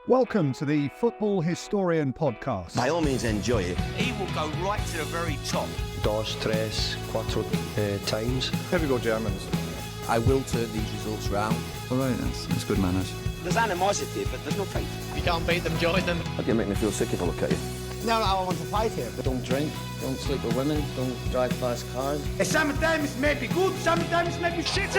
Welcome to the Football Historian Podcast. By all means, enjoy it. He will go right to the very top. Dos, tres, cuatro times. Here we go, Germans. I will turn these results round. All right, that's good manners. There's animosity, but there's no fight. If you can't beat them, join them. How do you make me feel sick if I look at you? No, I want to fight here. Don't drink, don't sleep with women, don't drive fast cars. Sometimes may be good, sometimes may be shit.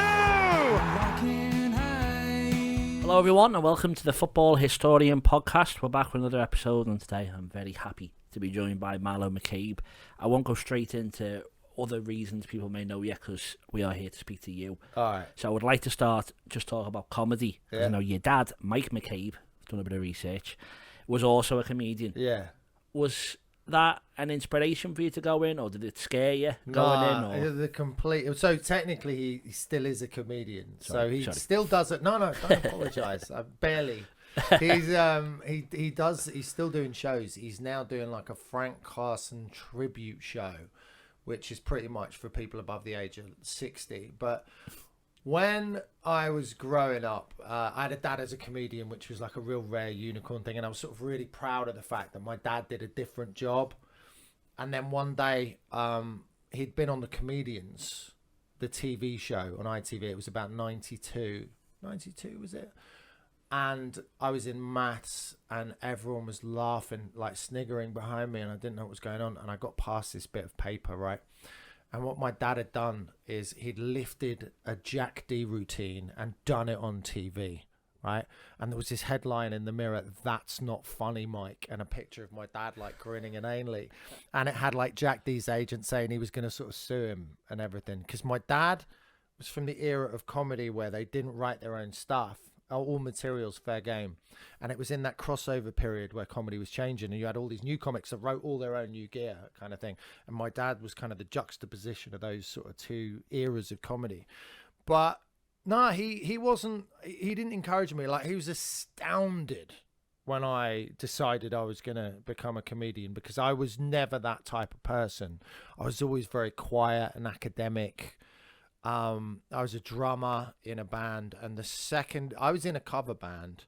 Hello everyone and welcome to the Football Historian Podcast. We're back with another episode, and today I'm very happy to be joined by Milo McCabe. I won't go straight into other reasons people may know yet because we are here to speak to you. Alright. So I would like to start just talking about comedy. Yeah. I know your dad, Mike McCabe, I've done a bit of research, was also a comedian. Yeah. Was that an inspiration for you to go in, or did it scare you going in? Or? The complete. So technically, he still is a comedian. Sorry. Still does it. No, don't apologise. I barely. He's still doing shows. He's now doing like a Frank Carson tribute show, which is pretty much for people above the age of 60. But when I was growing up, I had a dad as a comedian, which was like a real rare unicorn thing. And I was sort of really proud of the fact that my dad did a different job. And then one day, he'd been on The Comedians, the TV show on ITV. It was about 92 was it? And I was in maths and everyone was laughing, like sniggering behind me, and I didn't know what was going on. And I got past this bit of paper, right? And what my dad had done is he'd lifted a Jack D routine and done it on TV, right? And there was this headline in the Mirror, "That's not funny, Mike," and a picture of my dad like grinning inanely. And it had like Jack D's agent saying he was going to sort of sue him and everything. Because my dad was from the era of comedy where they didn't write their own stuff. All materials fair game. And it was in that crossover period where comedy was changing, and you had all these new comics that wrote all their own new gear kind of thing. And my dad was kind of the juxtaposition of those sort of two eras of comedy. But no, he didn't encourage me. Like, he was astounded when I decided I was going to become a comedian, because I was never that type of person. I was always very quiet and academic. I was a drummer in a band, and I was in a cover band,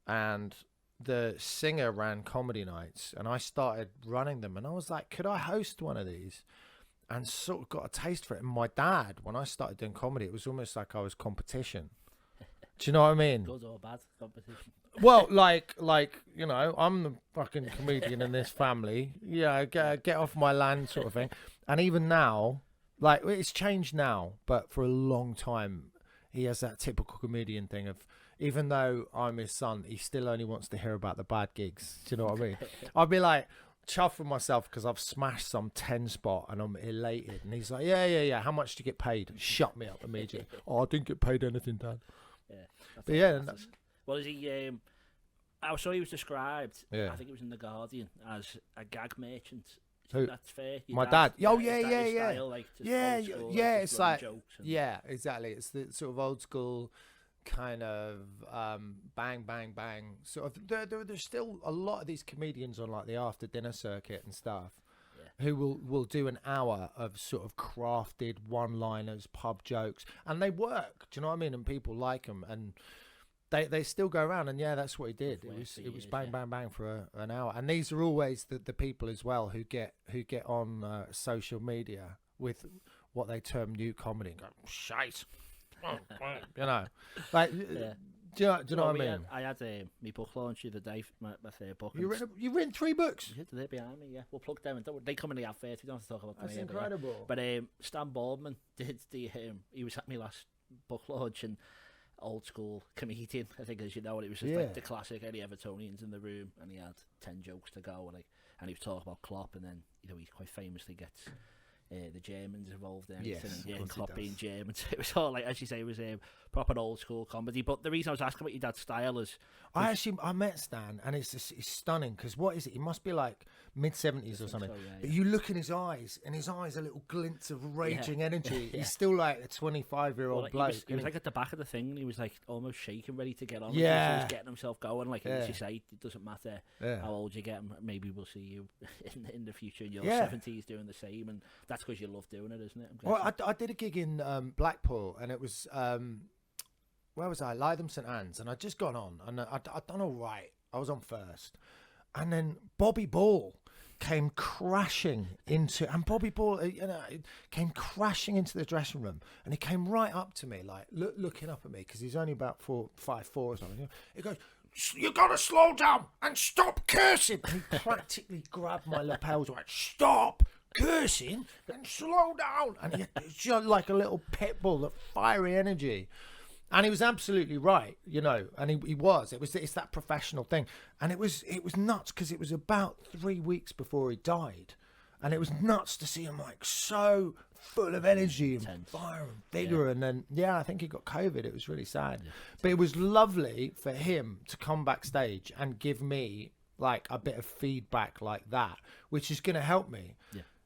and the singer ran comedy nights, and I started running them, and I was like, could I host one of these? And sort of got a taste for it. And my dad, when I started doing comedy, it was almost like I was competition. Do you know what I mean? Good or bad competition? Well, like you know, I'm the fucking comedian in this family. Yeah, get off my land sort of thing. And even now, like, it's changed now, but for a long time, he has that typical comedian thing of, even though I'm his son, he still only wants to hear about the bad gigs. Do you know what I mean? I'd be like, chuffed with myself because I've smashed some 10 spot and I'm elated. And he's like, yeah. How much do you get paid? Shut me up immediately. Oh, I didn't get paid anything, Dad. Yeah. But yeah. Well, is he? I saw he was described. Yeah. I think it was in the Guardian as a gag merchant. Who? That's fair. My dad. Oh, yeah. Style, like, It's like, yeah, exactly. It's the sort of old school kind of bang, bang, bang. Sort of. There's still a lot of these comedians on like the after dinner circuit and stuff, who will do an hour of sort of crafted one-liners, pub jokes, and they work. Do you know what I mean? And people like them, and they still go around, and that's what he did. It was bang, bang, bang for an hour. And these are always the people as well who get on social media with what they term new comedy and go, shite. You know, like, do you know what I mean? I had my book launch the other day, my third book. You've written 3 books? They're behind me, yeah. We'll plug them. They come in the ad first. We don't have to talk about them. That's incredible. But Stan Baldwin did he was at my last book launch, and old school comedian, I think, as you know, and it was just like the classic any Evertonians in the room, and he had 10 jokes to go, and he was talking about Klopp, and then, you know, he quite famously gets the Germans involved in anything, and Klopp being German. So it was all, like, as you say, it was proper old school comedy. But the reason I was asking about your dad's style is, I met Stan, and it's stunning, because what is it? He must be like mid-70s or something. So, but you look in his eyes, and his eyes are little glints of raging energy. He's still like a 25-year-old bloke. He was like at the back of the thing, and he was like almost shaking, ready to get on. Yeah, he was getting himself going. Like, as you say, it doesn't matter how old you get. Maybe we'll see you in the future in your 70s doing the same, and that's because you love doing it, isn't it? Well, I did a gig in Blackpool, and it was where was I? Lytham St Anne's, and I'd just gone on, and I'd done all right, I was on first. And then Bobby Ball came crashing into, and Bobby Ball, came crashing into the dressing room, and he came right up to me, like looking up at me, because he's only about 5'4" or something. He goes, "You got to slow down and stop cursing." And he practically grabbed my lapels, like, "Stop cursing and slow down." And he was just like a little pit bull, that fiery energy. And he was absolutely right, and he was. It's that professional thing. And it was nuts, because it was about 3 weeks before he died. And it was nuts to see him, like, so full of energy and fire and vigor. And then, I think he got COVID. It was really sad. But it was lovely for him to come backstage and give me, like, a bit of feedback like that, which is going to help me.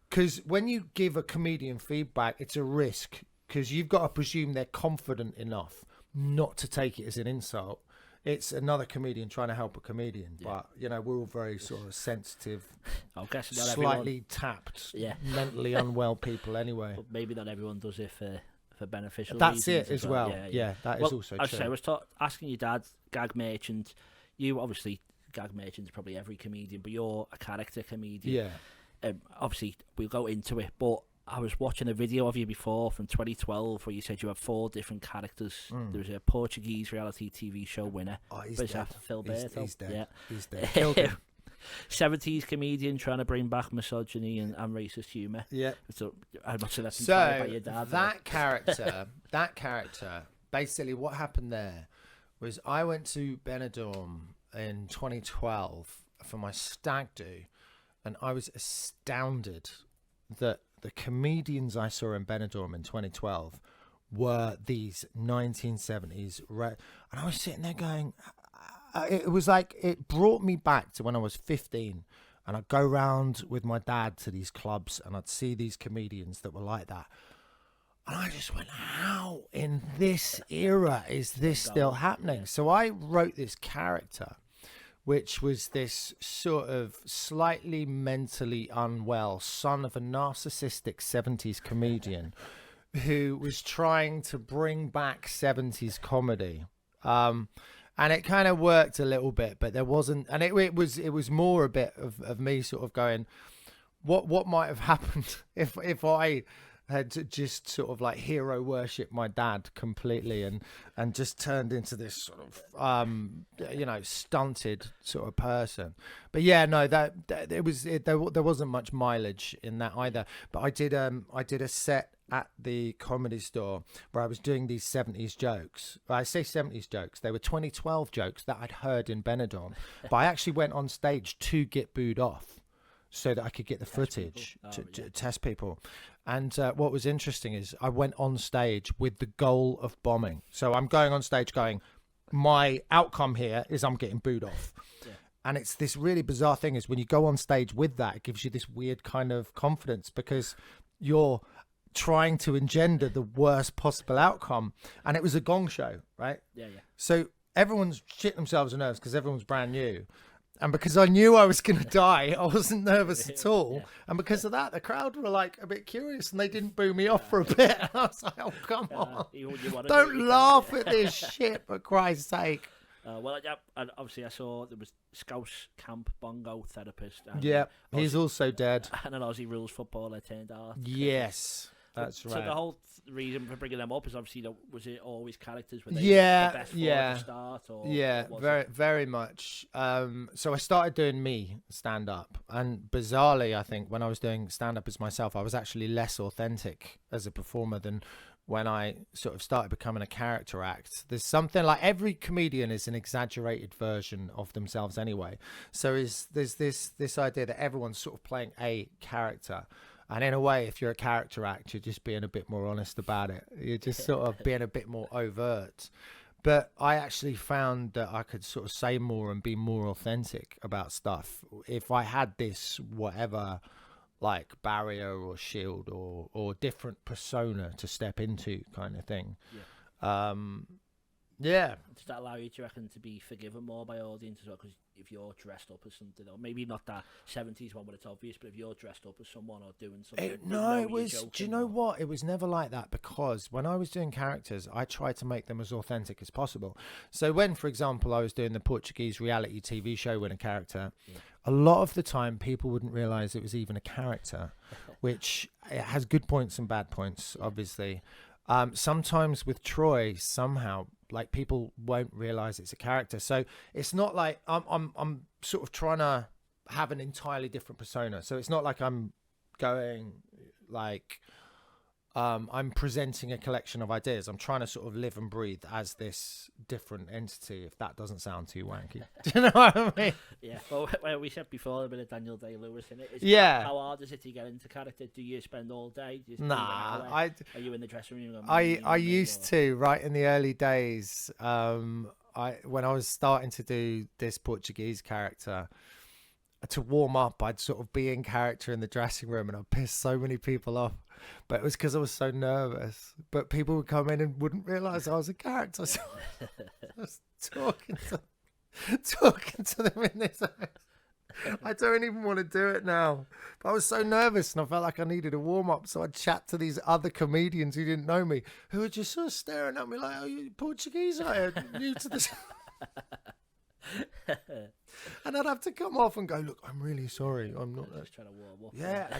Because when you give a comedian feedback, it's a risk, because you've got to presume they're confident enough not to take it as an insult. It's another comedian trying to help a comedian, but we're all very sort of sensitive, slightly tapped, mentally unwell people anyway. But maybe not everyone does it for beneficial That's reasons it as well. That is also true. I was asking your dad, gag merchant. You obviously, gag merchant is probably every comedian, but you're a character comedian. Obviously, we'll go into it, but I was watching a video of you before from 2012 where you said you have 4 different characters. There was a Portuguese reality TV show winner. Oh, he's dead. Phil Berto. He's dead. Yeah. He's dead. Killed him. 70s comedian trying to bring back misogyny and racist humour. Yeah. So I must say that's inspired by your dad. That character, basically what happened there was I went to Benidorm in 2012 for my stag do, and I was astounded that the comedians I saw in Benidorm in 2012 were these 1970s. And I was sitting there going, it was like, it brought me back to when I was 15, and I'd go round with my dad to these clubs and I'd see these comedians that were like that. And I just went, how in this era is this still happening? So I wrote this character, which was this sort of slightly mentally unwell son of a narcissistic 70s comedian who was trying to bring back 70s comedy. And it kind of worked a little bit, but there wasn't, and it was more a bit of me sort of going, what might have happened if I had just sort of like hero worship my dad completely and just turned into this sort of stunted sort of person. But there wasn't much mileage in that either. But I did a set at the Comedy Store where I was doing these 70s jokes. I say 70s jokes, they were 2012 jokes that I'd heard in Benidorm, but I actually went on stage to get booed off so that I could get the footage to test people. And what was interesting is I went on stage with the goal of bombing. So I'm going on stage going, my outcome here is I'm getting booed off. And it's this really bizarre thing is when you go on stage with that, it gives you this weird kind of confidence because you're trying to engender the worst possible outcome. And it was a gong show, right? So everyone's shit themselves in nerves because everyone's brand new. And because I knew I was going to die, I wasn't nervous at all. And because of that, the crowd were like a bit curious and they didn't boo me off for a bit. And I was like, oh, come on. Don't laugh at this shit, for Christ's sake. And obviously I saw there was Scouse Camp Bongo therapist. And he's also dead. And an Aussie rules footballer turned out. Yes. That's right. So the whole reason for bringing them up is obviously, was it always characters? Were they the best to start? Or very much. So I started doing me stand-up. And bizarrely, I think, when I was doing stand-up as myself, I was actually less authentic as a performer than when I sort of started becoming a character act. There's something like every comedian is an exaggerated version of themselves anyway. So there's this idea that everyone's sort of playing a character. And in a way, if you're a character act, you're just being a bit more honest about it. You're just sort of being a bit more overt. But I actually found that I could sort of say more and be more authentic about stuff if I had this whatever like barrier or shield or different persona to step into kind of thing. Yeah. Does that allow you, do you reckon, to be forgiven more by audience as well? Because if you're dressed up as something, or maybe not that 70s one where it's obvious, but if you're dressed up as someone or doing something, it was. Do you know what? It was never like that, because when I was doing characters, I tried to make them as authentic as possible. So when, for example, I was doing the Portuguese reality TV show with a character, a lot of the time people wouldn't realise it was even a character, which it has good points and bad points, obviously. Sometimes with Troy, somehow, like, people won't realise it's a character. So it's not like I'm sort of trying to have an entirely different persona. So it's not like I'm going like I'm presenting a collection of ideas. I'm trying to sort of live and breathe as this different entity, if that doesn't sound too wanky. Do you know what I mean? Yeah, well, we said before a bit of Daniel Day-Lewis in it. How hard is it to get into character? Do you spend all day? Nah, are you in the dressing room? I used to, right in the early days. When I was starting to do this Portuguese character, to warm up, I'd sort of be in character in the dressing room, and I'd piss so many people off. But it was because I was so nervous. But people would come in and wouldn't realise I was a character. So I was talking to them in this house. I don't even want to do it now. But I was so nervous, and I felt like I needed a warm-up. So I'd chat to these other comedians who didn't know me, who were just sort of staring at me like, "Oh, you Portuguese? Are you new to this?" And I'd have to come off and go, "Look, I'm really sorry. I'm not just trying to warm up." Yeah,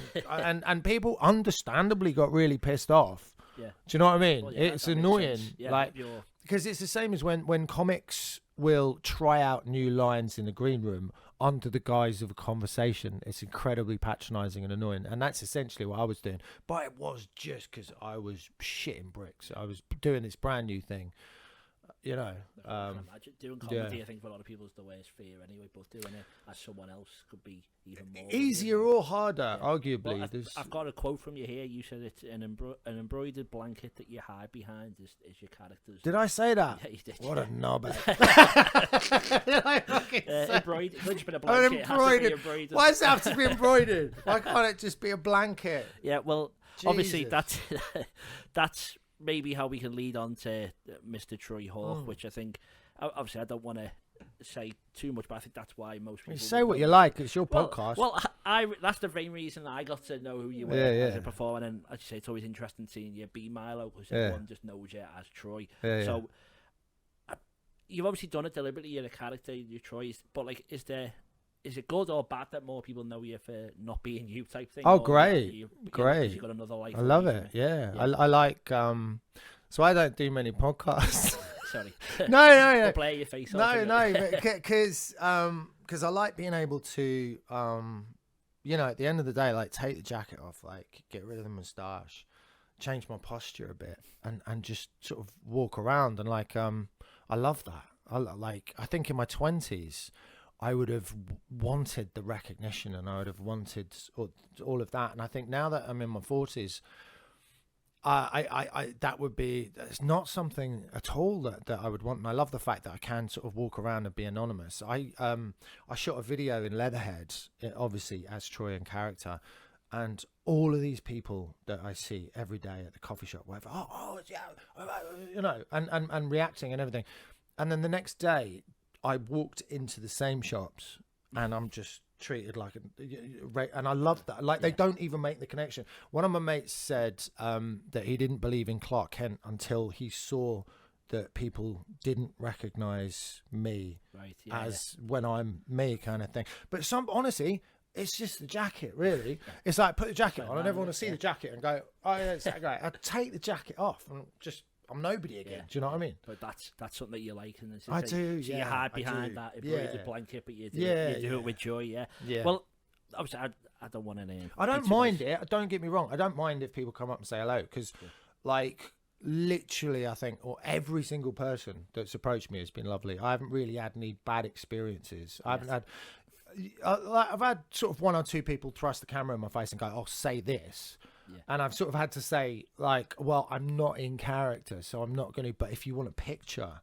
and people understandably got really pissed off. Yeah. Do you know what I mean? Well, yeah, it's annoying. Yeah, like, because it's the same as when comics will try out new lines in the green room under the guise of a conversation. It's incredibly patronising and annoying, and that's essentially what I was doing. But it was just because I was shitting bricks. I was doing this brand new thing. You know, I can imagine doing comedy. I think for a lot of people is the worst fear anyway. But doing it as someone else could be even more easier or harder, arguably. Well, I've got a quote from you here. You said it's an embroidered blanket that you hide behind is your characters. Did I say that? Yeah, you did. What a knobhead! Embroidered. It could just been a blanket. Embroidered. Why does it have to be embroidered? Why can't it just be a blanket? Yeah, well, obviously that's maybe how we can lead on to Mr. Troy Hawke, which I think, obviously, I don't want to say too much, but I think that's why most people... You say what you like, it's your podcast. Well, that's the main reason I got to know who you were as a performer, and as you say, it's always interesting seeing you be Milo, because everyone just knows you as Troy. So, you've obviously done it deliberately, you're a character, you're Troy, but, like, is it good or bad that more people know you for not being you type thing? Oh, great. Great. You've got another life. I love it. Yeah. I like, so I don't do many podcasts. Sorry. No. Play your face off. No, because I like being able to, you know, at the end of the day, like, take the jacket off, like, get rid of the moustache, change my posture a bit, and just sort of walk around. And, like, I love that. I think in my 20s, I would have wanted the recognition, and I would have wanted all of that. And I think now that I'm in my 40s, that would be, it's not something at all that I would want. And I love the fact that I can sort of walk around and be anonymous. I shot a video in Leatherhead, obviously as Troy in character, and all of these people that I see every day at the coffee shop, whatever, you know, and reacting and everything. And then the next day, I walked into the same shops, and I'm just treated like and I love that. Like, they don't even make the connection. One of my mates said that he didn't believe in Clark Kent until he saw that people didn't recognize me as when I'm me, kind of thing. But honestly, it's just the jacket, really. It's like, put the jacket on, and everyone will see the jacket and go, "Oh yeah, it's that guy." I take the jacket off and just, I'm nobody again. Do you know what I mean? But that's something that you like, and I do. So you hide behind that embroidered blanket, but you do it with joy. Yeah. Well, obviously, I don't want any. I don't mind it. Don't get me wrong. I don't mind if people come up and say hello, because, like, literally, I think, or every single person that's approached me has been lovely. I haven't really had any bad experiences. I haven't had. I've had sort of one or two people thrust the camera in my face and go, "Oh, say this." And I've sort of had to say, like, well, I'm not in character, so I'm not going to, but if you want a picture,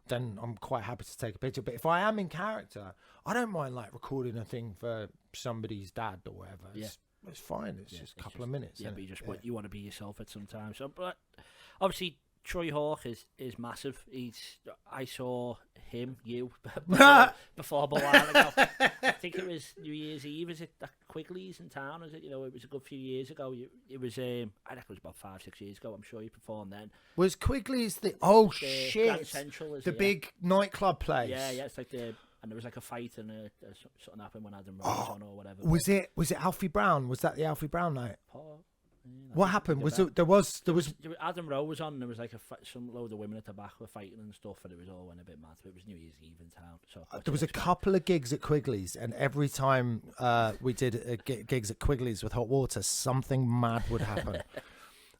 then I'm quite happy to take a picture. But if I am in character, I don't mind, like, recording a thing for somebody's dad or whatever. It's fine. It's just a couple of minutes. Yeah, but you want to be yourself at some time. So, but obviously, Troy Hawke is massive. I saw him, before a while ago. I think it was New Year's Eve. Is it at Quigley's in town? Is it? You know, it was a good few years ago. It was. I think it was about 5-6 years ago. I'm sure you performed then. Was Quigley's the shit? Grand Central is the big nightclub place. Yeah. It's like and there was like a fight and something happened when Adam Rose was on or whatever. Was it Alfie Brown? Was that the Alfie Brown night? Yeah, what happened? There was Adam Rowe was on. And there was like some load of women at the back were fighting and stuff, and it was all went a bit mad. It was New Year's Eve in town, so there was a couple of gigs at Quigley's, and every time we did gigs at Quigley's with Hot Water, something mad would happen.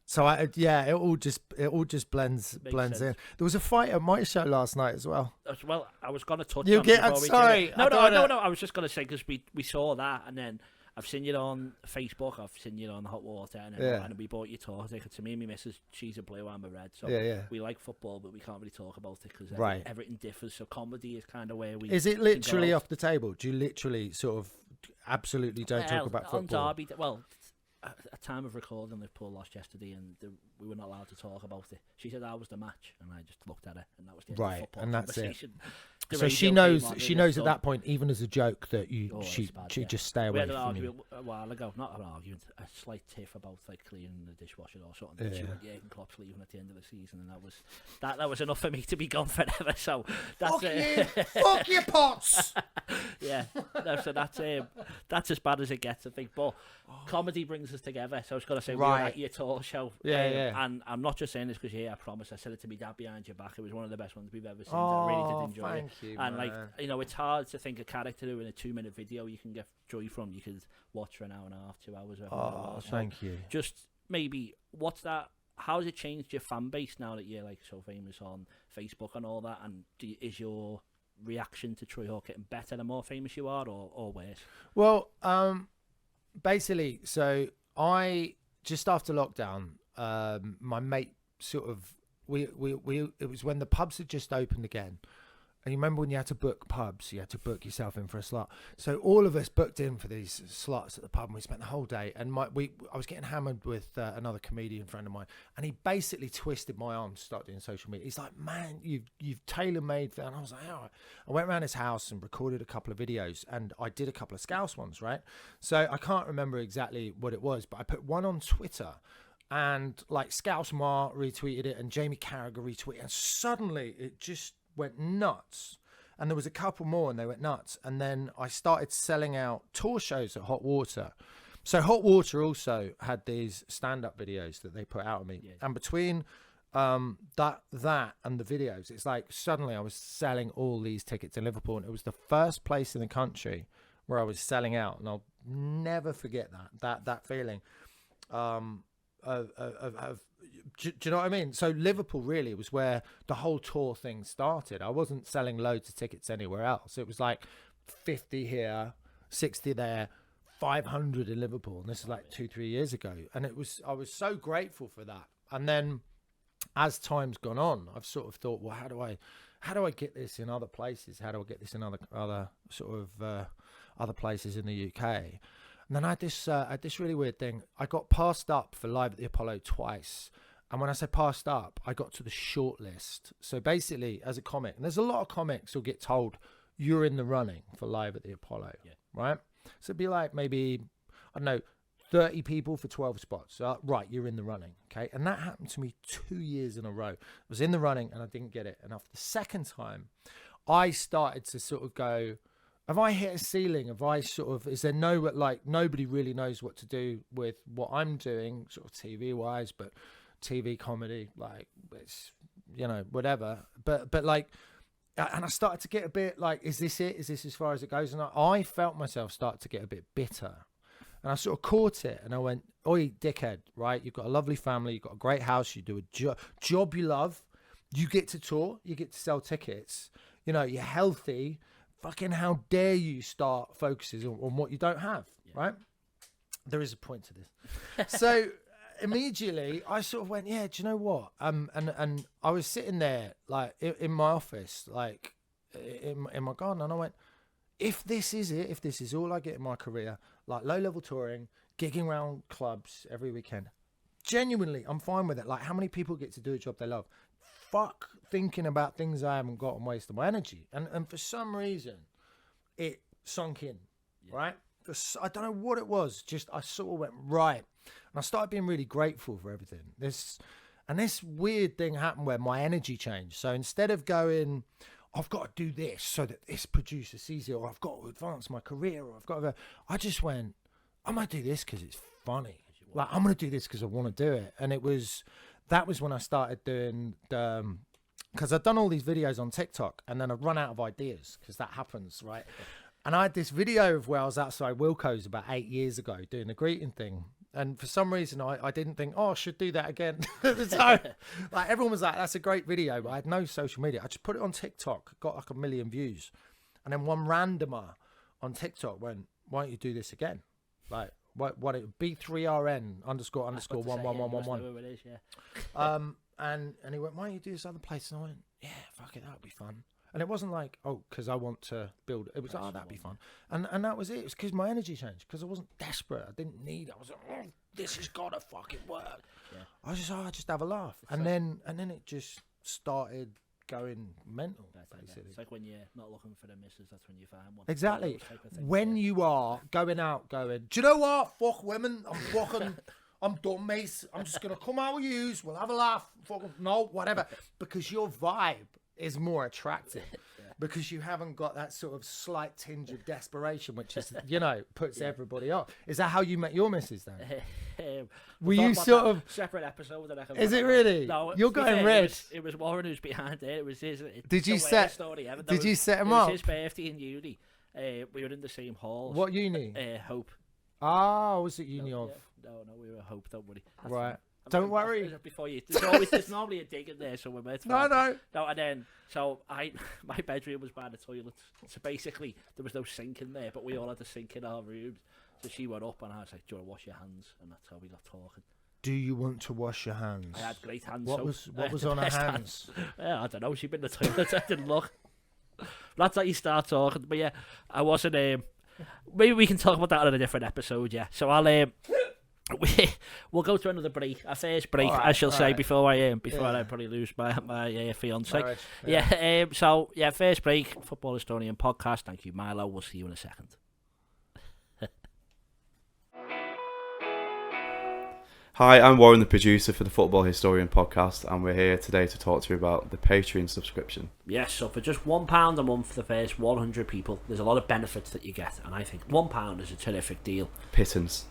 So it all just blends in. There was a fight at my show last night as well. Well, I was going to touch. You on get? It Sorry, no. I was just going to say because we saw that, and then I've seen you on Facebook, I've seen you on Hot Water, and we bought your tour ticket. To me and my missus, she's a blue, I'm a red. So we like football, but we can't really talk about it because everything differs. So comedy is kind of where we... Is it literally off the table? Do you literally sort of absolutely don't talk about football? On Derby, at time of recording, Liverpool lost yesterday, and we were not allowed to talk about it. She said that was the match, and I just looked at her, and that was the end of the football conversation. So she knows at that point, even as a joke, that she just stay away. We had an argument a while ago, not an argument, a slight tiff about like cleaning the dishwasher or something. She went, Jürgen Klopp's leaving at the end of the season, and that was enough for me to be gone forever. So that's fuck your pots. Yeah, so that's as bad as it gets, I think. But comedy brings us together. So I was going to say, we were at your tour show. And I'm not just saying this because I promise. I said it to me dad behind your back. It was one of the best ones we've ever seen. I really did enjoy it. You, and man. it's hard to think a character who in a 2-minute video you can get joy from. You could watch for an hour and a half, 2 hours. Thank you. Just maybe how has it changed your fan base now that you're like so famous on Facebook and all that? And is your reaction to Troy Hawke getting better the more famous you are, or worse? Well, basically, so I just after lockdown, my mate sort of it was when the pubs had just opened again. And you remember when you had to book pubs, you had to book yourself in for a slot. So all of us booked in for these slots at the pub, and we spent the whole day. And I was getting hammered with another comedian friend of mine, and he basically twisted my arm to start doing social media. He's like, "Man, you've tailor-made for," and I was like, "All right." I went around his house and recorded a couple of videos, and I did a couple of Scouse ones, right? So I can't remember exactly what it was, but I put one on Twitter. And like Scouse Mar retweeted it, and Jamie Carragher retweeted it, and suddenly it just went nuts. And there was a couple more and they went nuts. And then I started selling out tour shows at Hot Water. So Hot Water also had these stand-up videos that they put out of me. Yeah. And between that and the videos, it's like suddenly I was selling all these tickets in Liverpool, and it was the first place in the country where I was selling out. And I'll never forget that feeling do you know what I mean? So Liverpool really was where the whole tour thing started. I wasn't selling loads of tickets anywhere else. It was like 50 here, 60 there, 500 in Liverpool, and this is like 2-3 years ago. And I was so grateful for that. And then as time's gone on, I've sort of thought, well, how do I get this in other places? How do I get this in other sort of other places in the UK? And then I had this really weird thing. I got passed up for Live at the Apollo twice. And when I say passed up, I got to the short list. So basically, as a comic, and there's a lot of comics who'll get told you're in the running for Live at the Apollo, right? So it'd be like maybe, I don't know, 30 people for 12 spots. Right, you're in the running, okay? And that happened to me 2 years in a row. I was in the running and I didn't get it. And after the second time, I started to sort of go, have I hit a ceiling? Is there nobody really knows what to do with what I'm doing, sort of TV-wise, but TV comedy, like, it's, whatever. But like, and I started to get a bit like, is this it? Is this as far as it goes? And I felt myself start to get a bit bitter. And I sort of caught it and I went, oi, dickhead, right? You've got a lovely family, you've got a great house, you do a job you love, you get to tour, you get to sell tickets, you're healthy. Fucking how dare you start focusing on what you don't have, right? There is a point to this. So immediately I sort of went, yeah, do you know what? And I was sitting there like in my office, like in my garden, and I went, if this is it, if this is all I get in my career, like low-level touring, gigging around clubs every weekend, genuinely, I'm fine with it. Like, how many people get to do a job they love? Fuck thinking about things I haven't got and wasting my energy. And for some reason, it sunk in, right? I don't know what it was. Just I sort of went right, and I started being really grateful for everything. This weird thing happened where my energy changed. So instead of going, I've got to do this so that this producer sees it, or I've got to advance my career, or I've got to, I just went, I'm going to do this because it's funny. Like, I'm going to do this because I want to do it. And that was when I started doing because I'd done all these videos on TikTok, and then I'd run out of ideas, because that happens, right? And I had this video of where I was outside Wilco's about 8 years ago doing the greeting thing. And for some reason, I didn't think, I should do that again. So, like, everyone was like, that's a great video. But I had no social media. I just put it on TikTok, got like 1 million views. And then one randomer on TikTok went, why don't you do this again? Like, what it B3RN __ 111111. And he went, why don't you do this other place? And I went, yeah, fuck it, that would be fun. And it wasn't like, because I want to build it. It was like, that'd be fun. And that was it. It was because my energy changed, because I wasn't desperate. I didn't need it. I was like, this has got to fucking work. Yeah. I was just, just have a laugh. And then it just started going mental, basically. It's like when you're not looking for the missus, that's when you find one. Exactly. When you are going out going, do you know what? Fuck women. I'm done, mate. I'm just going to come out with yous. We'll have a laugh. Fucking, no, whatever. Because your vibe is more attractive. Because you haven't got that sort of slight tinge of desperation, which is, puts everybody off. Is that how you met your missus then? Were you sort of separate episode? That I can is it really? No, you're going red. It was Warren who's behind it. It was his. Did you set? Did you set him up? It was his birthday in uni. We were in the same hall. What uni? Hope. Ah, was it uni of? No, we were Hope. Don't worry. Right. Don't worry. Before you, there's normally a dig in there, so we're meant. No. And then, my bedroom was by the toilet. So basically, there was no sink in there, but we all had a sink in our rooms. So she went up, and I was like, "Do you want to wash your hands?" And that's how we got talking. Do you want to wash your hands? I had great hands. What was on her hands? Yeah, I don't know. She'd been in the toilet. I didn't look. That's how you start talking. But yeah, I wasn't. Maybe we can talk about that on a different episode. Yeah. So we'll go to another break. Our first break, I shall say, before I probably lose my fiance. Right, yeah. So first break. Football Historian podcast. Thank you, Milo. We'll see you in a second. Hi, I'm Warren, the producer for the Football Historian podcast, and we're here today to talk to you about the Patreon subscription. Yes, so for just £1 a month for the first 100 people, there's a lot of benefits that you get, and I think £1 is a terrific deal. Pittance,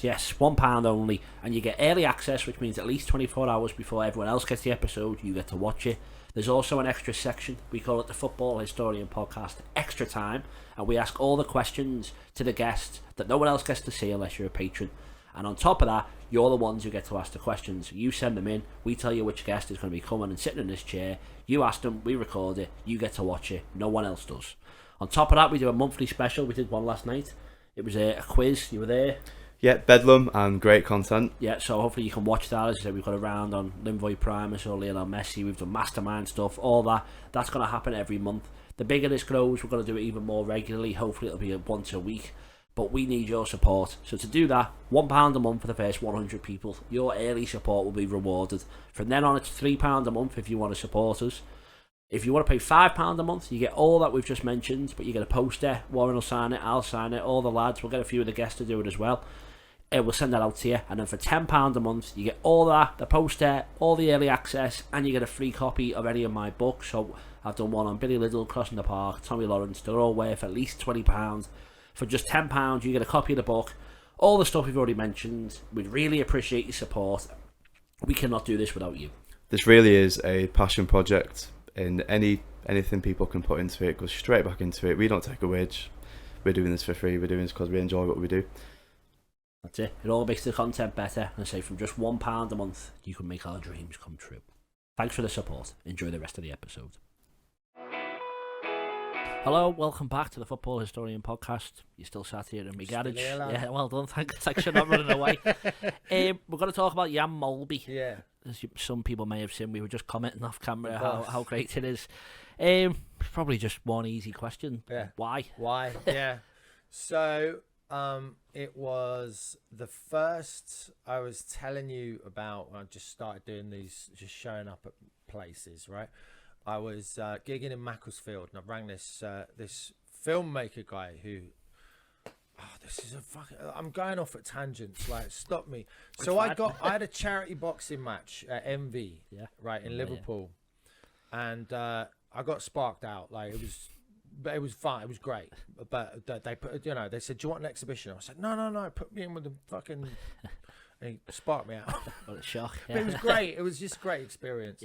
yes, £1 only, and you get early access, which means at least 24 hours before everyone else gets the episode, you get to watch it. There's also an extra section, we call it the Football Historian podcast Extra Time, and we ask all the questions to the guests that no one else gets to see unless you're a patron. And on top of that, you're the ones who get to ask the questions. You send them in, we tell you which guest is going to be coming and sitting in this chair. You ask them, we record it, you get to watch it. No one else does. On top of that, we do a monthly special. We did one last night. It was a quiz. You were there. Yeah, bedlam and great content. Yeah, so hopefully you can watch that. As I said, we've got a round on Linvoy Primus or Lionel Messi. We've done mastermind stuff, all that. That's going to happen every month. The bigger this grows, we're going to do it even more regularly. Hopefully it'll be once a week. But we need your support. So to do that, £1 a month for the first 100 people. Your early support will be rewarded. From then on, it's £3 a month if you want to support us. If you want to pay £5 a month, you get all that we've just mentioned, but you get a poster. Warren will sign it, I'll sign it, all the lads. We'll get a few of the guests to do it as well. We'll send that out to you. And then for £10 a month, you get all that, the poster, all the early access, and you get a free copy of any of my books. So I've done one on Billy Liddell, Crossing the Park, Tommy Lawrence. They're all worth at least £20. For just £10, you get a copy of the book, all the stuff we've already mentioned. We'd really appreciate your support. We cannot do this without you. This really is a passion project, and anything people can put into it goes straight back into it. We don't take a wage. We're doing this for free. We're doing this because we enjoy what we do. That's it. It all makes the content better. And I say from just £1 a month, you can make our dreams come true. Thanks for the support. Enjoy the rest of the episode. Hello, welcome back to the Football Historian podcast. You're still sat here in my garage. Yeah, well done. Thanks for not running away. We're going to talk about Jan Molby. Yeah. As some people may have seen, we were just commenting off camera how great it is. Probably just one easy question. Yeah. Why? Yeah. So it was the first I was telling you about when I just started doing these, just showing up at places, right? I was gigging in Macclesfield, and I rang this filmmaker guy who, this is a fucking, I'm going off at tangents, like, stop me. So I had a charity boxing match at MV, right, in Liverpool, and I got sparked out. Like, it was fun, it was great, but they put, they said, do you want an exhibition? I said, no, put me in with the fucking, and he sparked me out. What a shock. But it was great, it was just a great experience.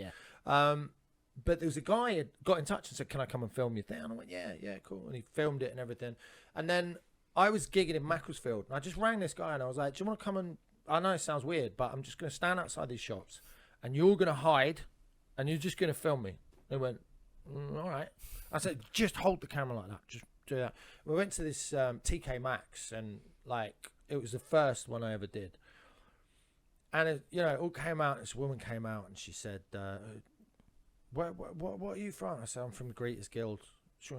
But there was a guy who got in touch and said, can I come and film your thing? And I went, yeah, cool. And he filmed it and everything. And then I was gigging in Macclesfield, and I just rang this guy and I was like, do you want to come and, I know it sounds weird, but I'm just going to stand outside these shops and you're going to hide and you're just going to film me. They went, all right. I said, just hold the camera like that. Just do that. We went to this TK Maxx, and like, it was the first one I ever did. And it all came out. This woman came out and she said, what are you from? I said, I'm from the Greeters Guild. She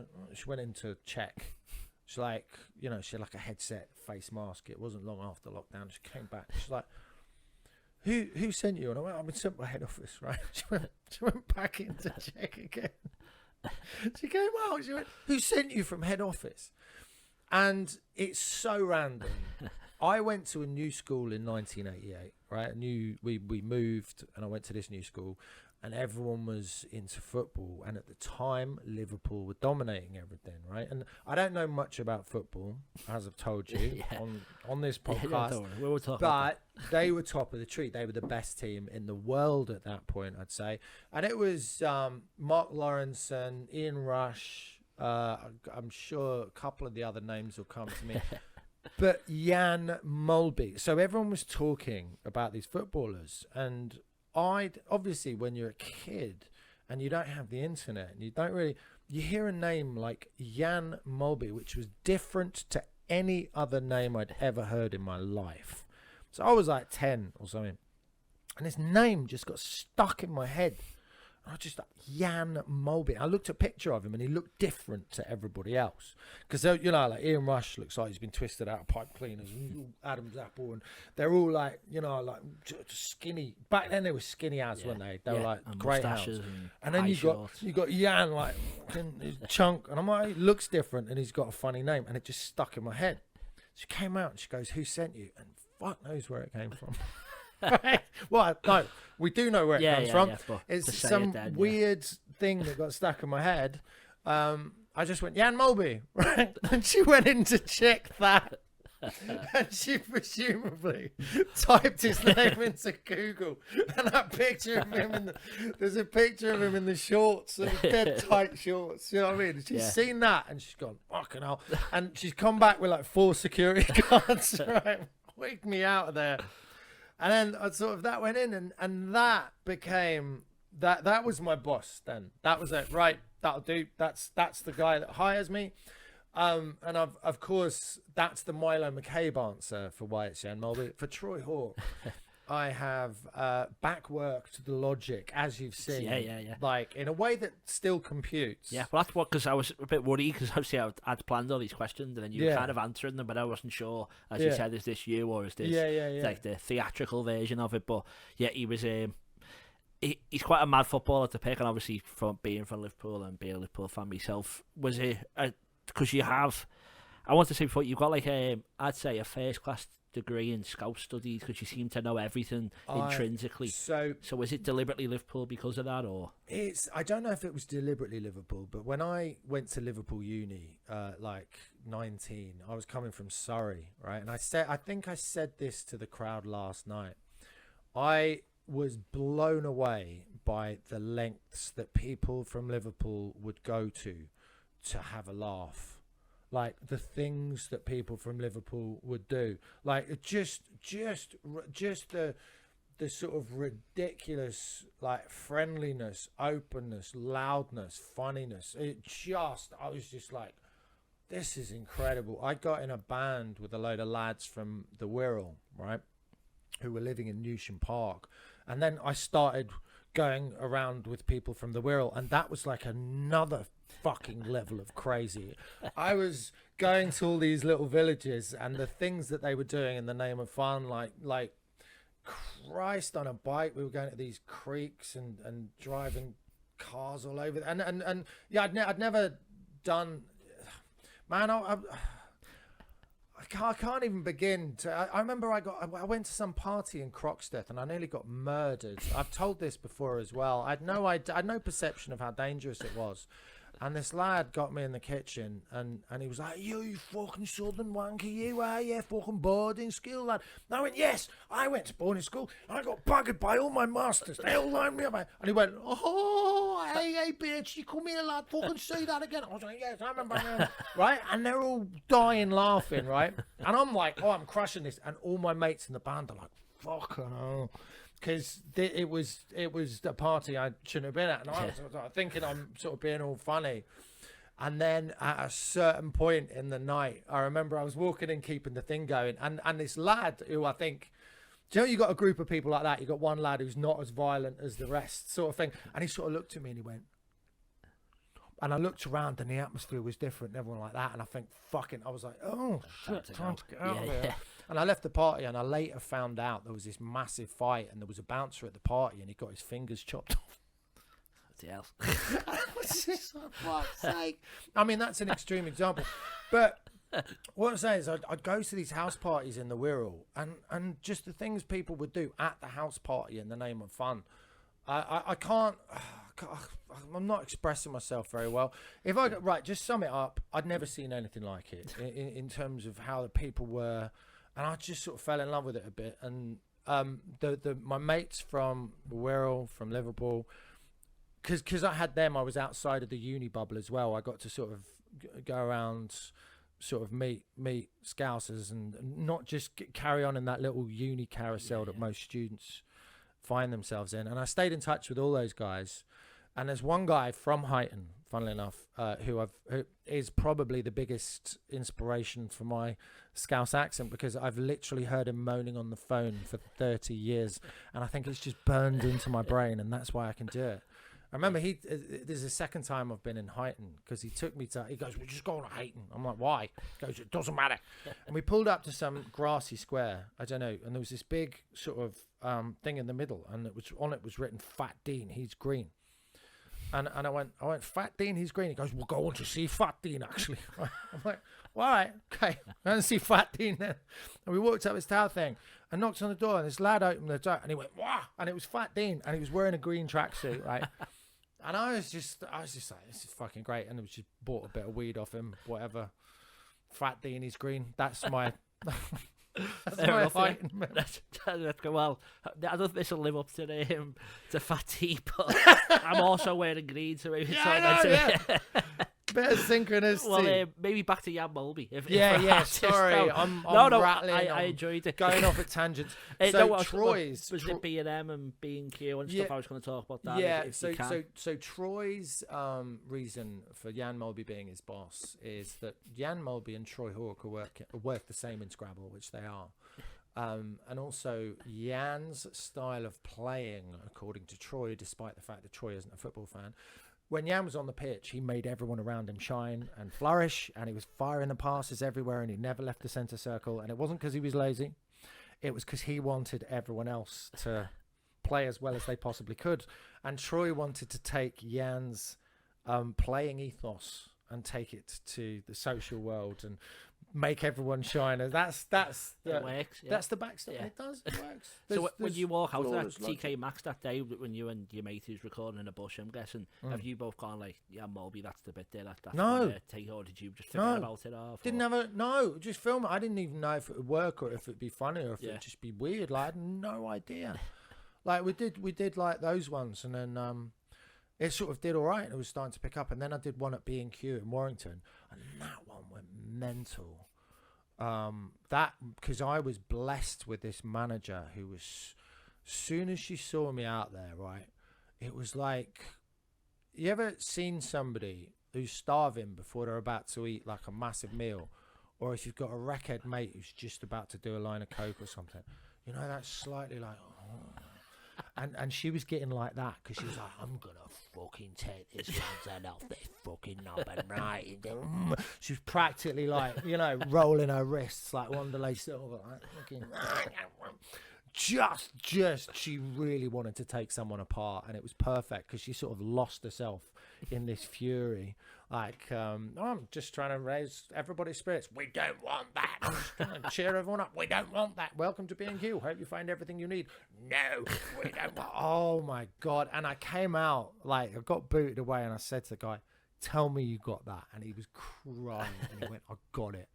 went in to check. She's like, she had like a headset, face mask. It wasn't long after lockdown. She came back. She's like, who sent you? And I went, I've been sent by head office, right? She went back in to check again. She came out. She went, who sent you from head office? And it's so random. I went to a new school in 1988, right? We moved, and I went to this new school, and everyone was into football. And at the time, Liverpool were dominating everything, right? And I don't know much about football, as I've told you on this podcast. We were talking but they were top of the tree. They were the best team in the world at that point, I'd say. And it was Mark Lawrence and Ian Rush. I'm sure a couple of the other names will come to me. But Jan Molby. So everyone was talking about these footballers, and obviously when you're a kid and you don't have the internet and you hear a name like Jan Molby, which was different to any other name I'd ever heard in my life. So I was like 10 or something, and his name just got stuck in my head. I just like, Jan Molby. I looked at a picture of him and he looked different to everybody else. Because, like Ian Rush looks like he's been twisted out of pipe cleaners, Adam's apple, and they're all like, skinny. Back then they were skinny as, weren't they? They were like great hounds. And then you got Jan, like, his chunk. And I'm like, he looks different and he's got a funny name. And it just stuck in my head. She came out and she goes, who sent you? And fuck knows where it came from. Right. Well, no, we do know where it comes from. It's some weird thing that got stuck in my head. I just went, Jan Molby, right? And she went in to check that. And she presumably typed his name into Google, and that picture of him there's a picture of him in the shorts, the dead tight shorts, you know what I mean? She's seen that and she's gone, fucking hell. And she's come back with like 4 security guards, right? Wigged me out of there. And then that went in, and that became that was my boss then. That was it, right? That'll do. That's the guy that hires me. And of course that's the Milo McCabe answer for why it's Jan Molby. For Troy Hawke, I have backworked the logic, as you've seen. Yeah. Like, in a way that still computes. Yeah, well, that's what, because I was a bit worried, because obviously I'd planned all these questions, and then you were kind of answering them, but I wasn't sure, as you said, is this you, or is this like the theatrical version of it? But yeah, he was he's quite a mad footballer to pick, and obviously from being from Liverpool and being a Liverpool fan myself, was it because you have, I want to say before, you've got like I'd say a first class degree in scout studies, because you seem to know everything intrinsically. So is it deliberately Liverpool because of that, or? I don't know if it was deliberately Liverpool, but when I went to Liverpool uni, like 19, I was coming from Surrey, right? And I think I said this to the crowd last night. I was blown away by the lengths that people from Liverpool would go to have a laugh. Like the things that people from Liverpool would do, like just the sort of ridiculous, like, friendliness, openness, loudness, funniness. I was just like, this is incredible. I got in a band with a load of lads from the Wirral, right, who were living in Newsham Park, and then I started going around with people from the Wirral, and that was like another fucking level of crazy. I was going to all these little villages, and the things that they were doing in the name of fun, like Christ on a bike. We were going to these creeks and driving cars all over, and yeah, I'd never done. Man, I can't even begin to. I remember I went to some party in Croxteth and I nearly got murdered. I've told this before as well. I had no perception of how dangerous it was. And this lad got me in the kitchen and he was like, you fucking southern wanker, you are, yeah, fucking boarding school lad. And I went, yes, I went to boarding school and I got buggered by all my masters. They all lined me up. And he went, oh, hey, bitch, you come here, lad, fucking see that again. I was like, yes, I remember. Right? And they're all dying laughing, right? And I'm like, oh, I'm crushing this. And all my mates in the band are like, fucking hell. Because it was a party I shouldn't have been at, and I was thinking I'm sort of being all funny. And then at a certain point in the night, I remember I was walking in, keeping the thing going, and this lad who I think, do you know, you got a group of people like that. You got one lad who's not as violent as the rest, sort of thing. And he sort of looked at me and he went, and I looked around and the atmosphere was different, and everyone like that. And I think, I was like, oh shit, time to get out of here. And I left the party, and I later found out there was this massive fight, and there was a bouncer at the party, and he got his fingers chopped off. I was just like, fuck's sake. I mean, that's an extreme example, but what I'm saying is, I'd go to these house parties in the Wirral, and just the things people would do at the house party in the name of fun. I can't. I'm not expressing myself very well. If I just sum it up, I'd never seen anything like it in terms of how the people were. And I just sort of fell in love with it a bit. And my mates from the Wirral, from Liverpool, because I had them, I was outside of the uni bubble as well. I got to sort of go around, sort of meet Scousers and not just carry on in that little uni carousel that most students find themselves in. And I stayed in touch with all those guys. And there's one guy from Huyton, funnily enough, who is probably the biggest inspiration for my Scouse accent, because I've literally heard him moaning on the phone for 30 years, and I think it's just burned into my brain, and that's why I can do it. I remember this is the second time I've been in Huyton, because he took me to, he goes, we're just going to Huyton. I'm like, why? He goes, it doesn't matter. And we pulled up to some grassy square, I don't know, and there was this big sort of thing in the middle, and on it was written, Fat Dean, he's green. And I went, Fat Dean, he's green. He goes, we're going to see Fat Dean, actually. I'm like, well, all right, okay, I'm going to see Fat Dean then. And we walked up this tower thing and knocked on the door, and this lad opened the door, and he went, wow, and it was Fat Dean, and he was wearing a green tracksuit, right? And I was just like, this is fucking great. And I just bought a bit of weed off him, whatever. Fat Dean, he's green. That's my... That's well, I don't think this will live up to Fatty, but I'm also wearing green, so maybe bit of synchronicity. Well, maybe back to Jan Molby. Sorry, I'm rattling. I enjoyed it. Going off at tangents. Troy's was it B&M and B&Q and stuff. I was going to talk about that. Yeah. So Troy's reason for Jan Molby being his boss is that Jan Molby and Troy Hawke are work the same in Scrabble, which they are. And also Jan's style of playing, according to Troy, despite the fact that Troy isn't a football fan. When Jan was on the pitch, he made everyone around him shine and flourish, and he was firing the passes everywhere, and he never left the centre circle. And it wasn't because he was lazy. It was because he wanted everyone else to play as well as they possibly could. And Troy wanted to take Jan's playing ethos and take it to the social world and make everyone shine. And that's it works. Yeah. That's the backstop. Yeah. It does. It works. So when you walk out of that TK Maxx that day, when you and your mate who's recording in a bush, I'm guessing, have you both gone like, yeah, Molby, that's the bit there. That's no. Take, or did you just forget about it? Just film it. I didn't even know if it would work or if it'd be funny or if it'd just be weird. Like, I had no idea. Like we did like those ones, and then it sort of did all right. It was starting to pick up, and then I did one at B&Q in Warrington, and that one went mental. That because I was blessed with this manager who was, soon as she saw me out there, right, it was like, you ever seen somebody who's starving before they're about to eat like a massive meal, or if you've got a wreckhead mate who's just about to do a line of coke or something, you know, that's slightly like, oh. and she was getting like that because she was like, I'm gonna fucking take this one's head off this fucking knob and right. She was practically like, you know, rolling her wrists like Wanderlei Silva, like fucking. Just she really wanted to take someone apart, and it was perfect because she sort of lost herself in this fury. Like, I'm just trying to raise everybody's spirits. We don't want that. I'm just trying to cheer everyone up. We don't want that. Welcome to B&Q. Hope you find everything you need. No, we don't want. Oh my God. And I came out, like, I got booted away, and I said to the guy, tell me you got that. And he was crying, and he went, I got it.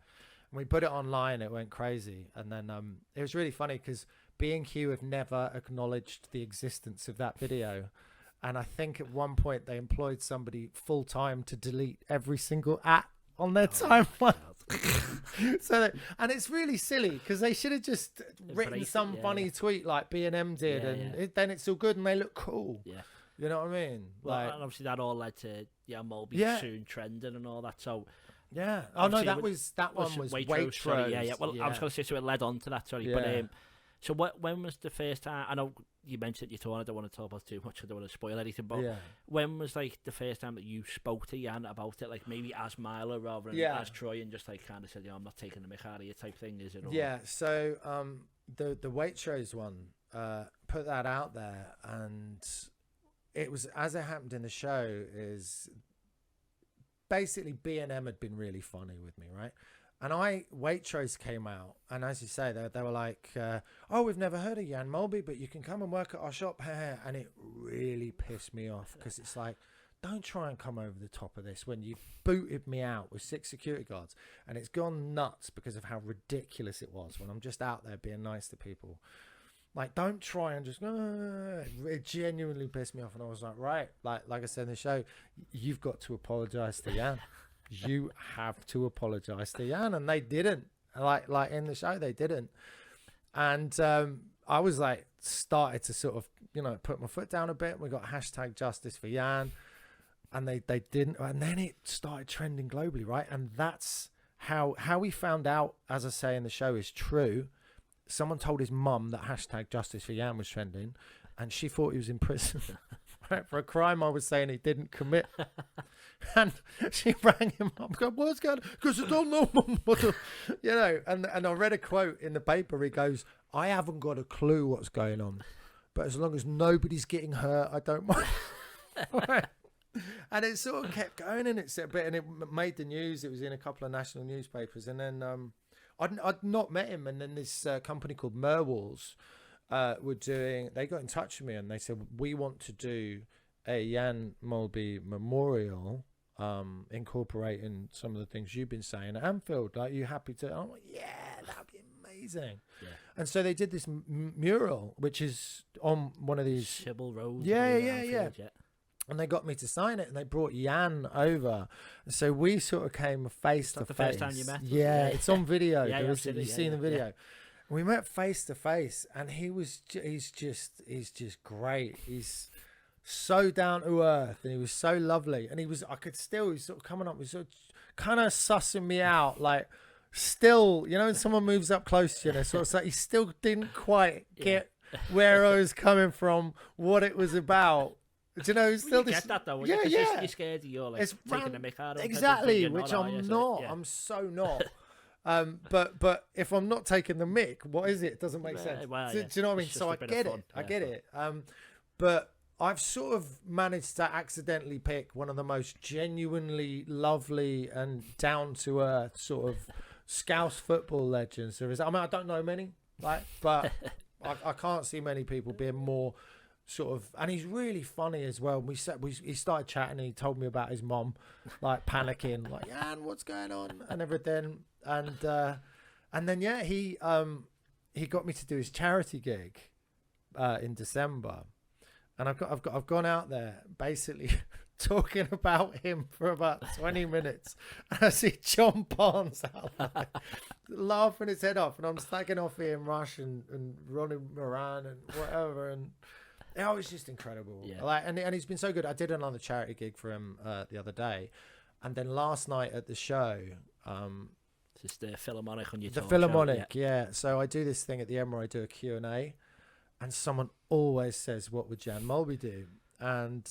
And we put it online. It went crazy. And then it was really funny because B&Q have never acknowledged the existence of that video. And I think at one point they employed somebody full-time to delete every single on their timeline. And it's really silly because they should have just written some funny tweet like B&M did, and then it's all good and they look cool. Yeah. You know what I mean? Well, like, and obviously that all led to Jan Molby soon trending and all that. So yeah. Oh no, that one was Waitrose. Sorry, yeah. Well, I was going to say, so it led on to that. Sorry, but so when was the first time? I know you mentioned your tour. I don't want to talk about too much. I don't want to spoil anything. But when was like the first time that you spoke to Jan about it? Like maybe as Milo rather than as Troy, and just like kind of said, I'm not taking the mick out of you type thing. Is it? Or? Yeah. So the Waitrose one, put that out there, and it was as it happened in the show is basically B&M had been really funny with me, right? And Waitrose came out, and as you say, they were like, oh, we've never heard of Jan Molby, but you can come and work at our shop. And it really pissed me off because it's like, don't try and come over the top of this when you booted me out with 6 security guards. And it's gone nuts because of how ridiculous it was when I'm just out there being nice to people. Like, don't try and just, it genuinely pissed me off. And I was like, right, like I said in the show, you've got to apologize to Jan. You have to apologize to Jan, and they didn't. Like in the show, they didn't. And I was like, started to sort of, put my foot down a bit. We got #Justice for Jan, and they didn't. And then it started trending globally, right? And that's how we found out, as I say in the show, is true. Someone told his mum that #Justice for Jan was trending, and she thought he was in prison right, for a crime I was saying he didn't commit. And she rang him up, going, what's going on? Because I don't know, and I read a quote in the paper. He goes, I haven't got a clue what's going on, but as long as nobody's getting hurt, I don't mind. Right. And it sort of kept going, and it made the news. It was in a couple of national newspapers, and then I'd not met him, and then this company called Merwalls they got in touch with me, and they said, we want to do a Jan Molby memorial, incorporating some of the things you've been saying at Anfield. Like, you happy to? I'm like, yeah, that'd be amazing. Yeah. And so they did this mural, which is on one of these Sybil Road. Yeah. And they got me to sign it, and they brought Jan over. And so we sort of came face to face. The first time you met? Yeah, it's on video. You've seen the video. Yeah. We met face to face, and he's just great. He's so down to earth, and he was so lovely, and he was sort of coming up, he was sort of kind of sussing me out, like, still, when someone moves up close to you, sort of like he still didn't quite get where I was coming from, what it was about. Do you know, still get that though? Yeah. You're scared of you're like it's taking the mick out of exactly, which I'm not. I'm so not. But if I'm not taking the mick, what is it? It doesn't make sense. Well, do you know what I mean? So I get it. I get it. But I've sort of managed to accidentally pick one of the most genuinely lovely and down-to-earth sort of Scouse football legends there is. I mean, I don't know many, but I can't see many people being more sort of, and he's really funny as well. He started chatting, and he told me about his mom, like panicking, like, Jan, what's going on, and everything, and then he got me to do his charity gig in December. And I've gone out there basically talking about him for about 20 minutes. And I see John Barnes out there laughing his head off, and I'm slagging off Ian Rush and Ronnie Moran and whatever. And it was just incredible. Yeah. And he's been so good. I did another charity gig for him the other day, and then last night at the show. It's the Philharmonic on your The Philharmonic, yeah. So I do this thing at the end where I do a Q&A. and someone always says, "What would Jan Molby do?" And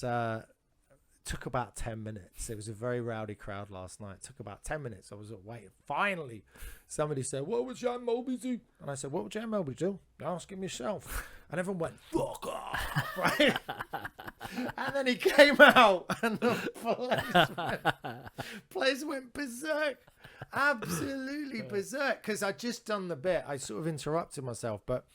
took about 10 minutes. It was a very rowdy crowd last night. It took about 10 minutes. I was waiting. Finally, somebody said, "What would Jan Molby do?" And I said, "What would Jan Molby do? Ask him yourself." And everyone went, "Fuck off," right? And then he came out, and the place went berserk. Absolutely berserk. Because I'd just done the bit. I sort of interrupted myself. But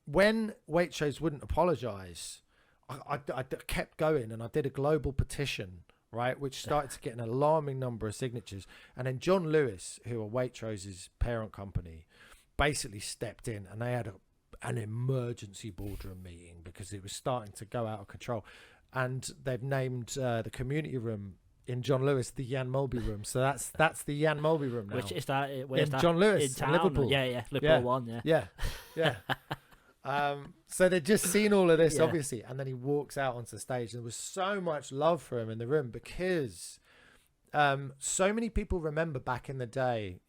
when Waitrose wouldn't apologise, I kept going, and I did a global petition, right, which started to get an alarming number of signatures. And then John Lewis, who are Waitrose's parent company, basically stepped in, and they had an emergency boardroom meeting because it was starting to go out of control. And they've named the community room in John Lewis the Jan Molby room. So that's the Jan Molby room now. Which is that? Where's that? John Lewis, in town? Liverpool. Yeah, Liverpool 1, Yeah. So they'd just seen all of this, obviously, and then he walks out onto the stage, and there was so much love for him in the room because so many people remember back in the day,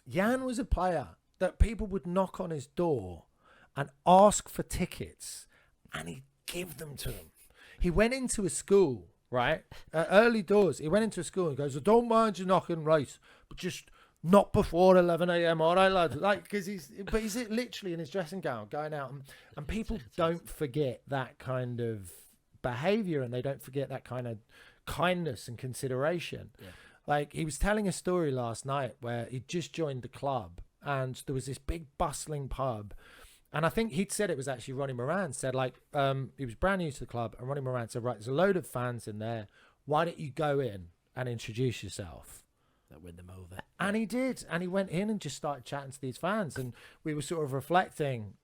Jan was a player that people would knock on his door and ask for tickets, and he'd give them to them. He went into a school, right, early doors. He went into a school and goes, "I don't mind you knocking, right, but just not before 11 a.m. All right, lads." Like, because he's literally in his dressing gown going out, and people don't forget that kind of behavior, and they don't forget that kind of kindness and consideration. Yeah. Like, he was telling a story last night where he'd just joined the club, and there was this big bustling pub, and I think he'd said it was actually Ronnie Moran said, like, he was brand new to the club, and Ronnie Moran said, "Right, there's a load of fans in there. Why don't you go in and introduce yourself?" That win them over. And he did. And he went in and just started chatting to these fans. And we were sort of reflecting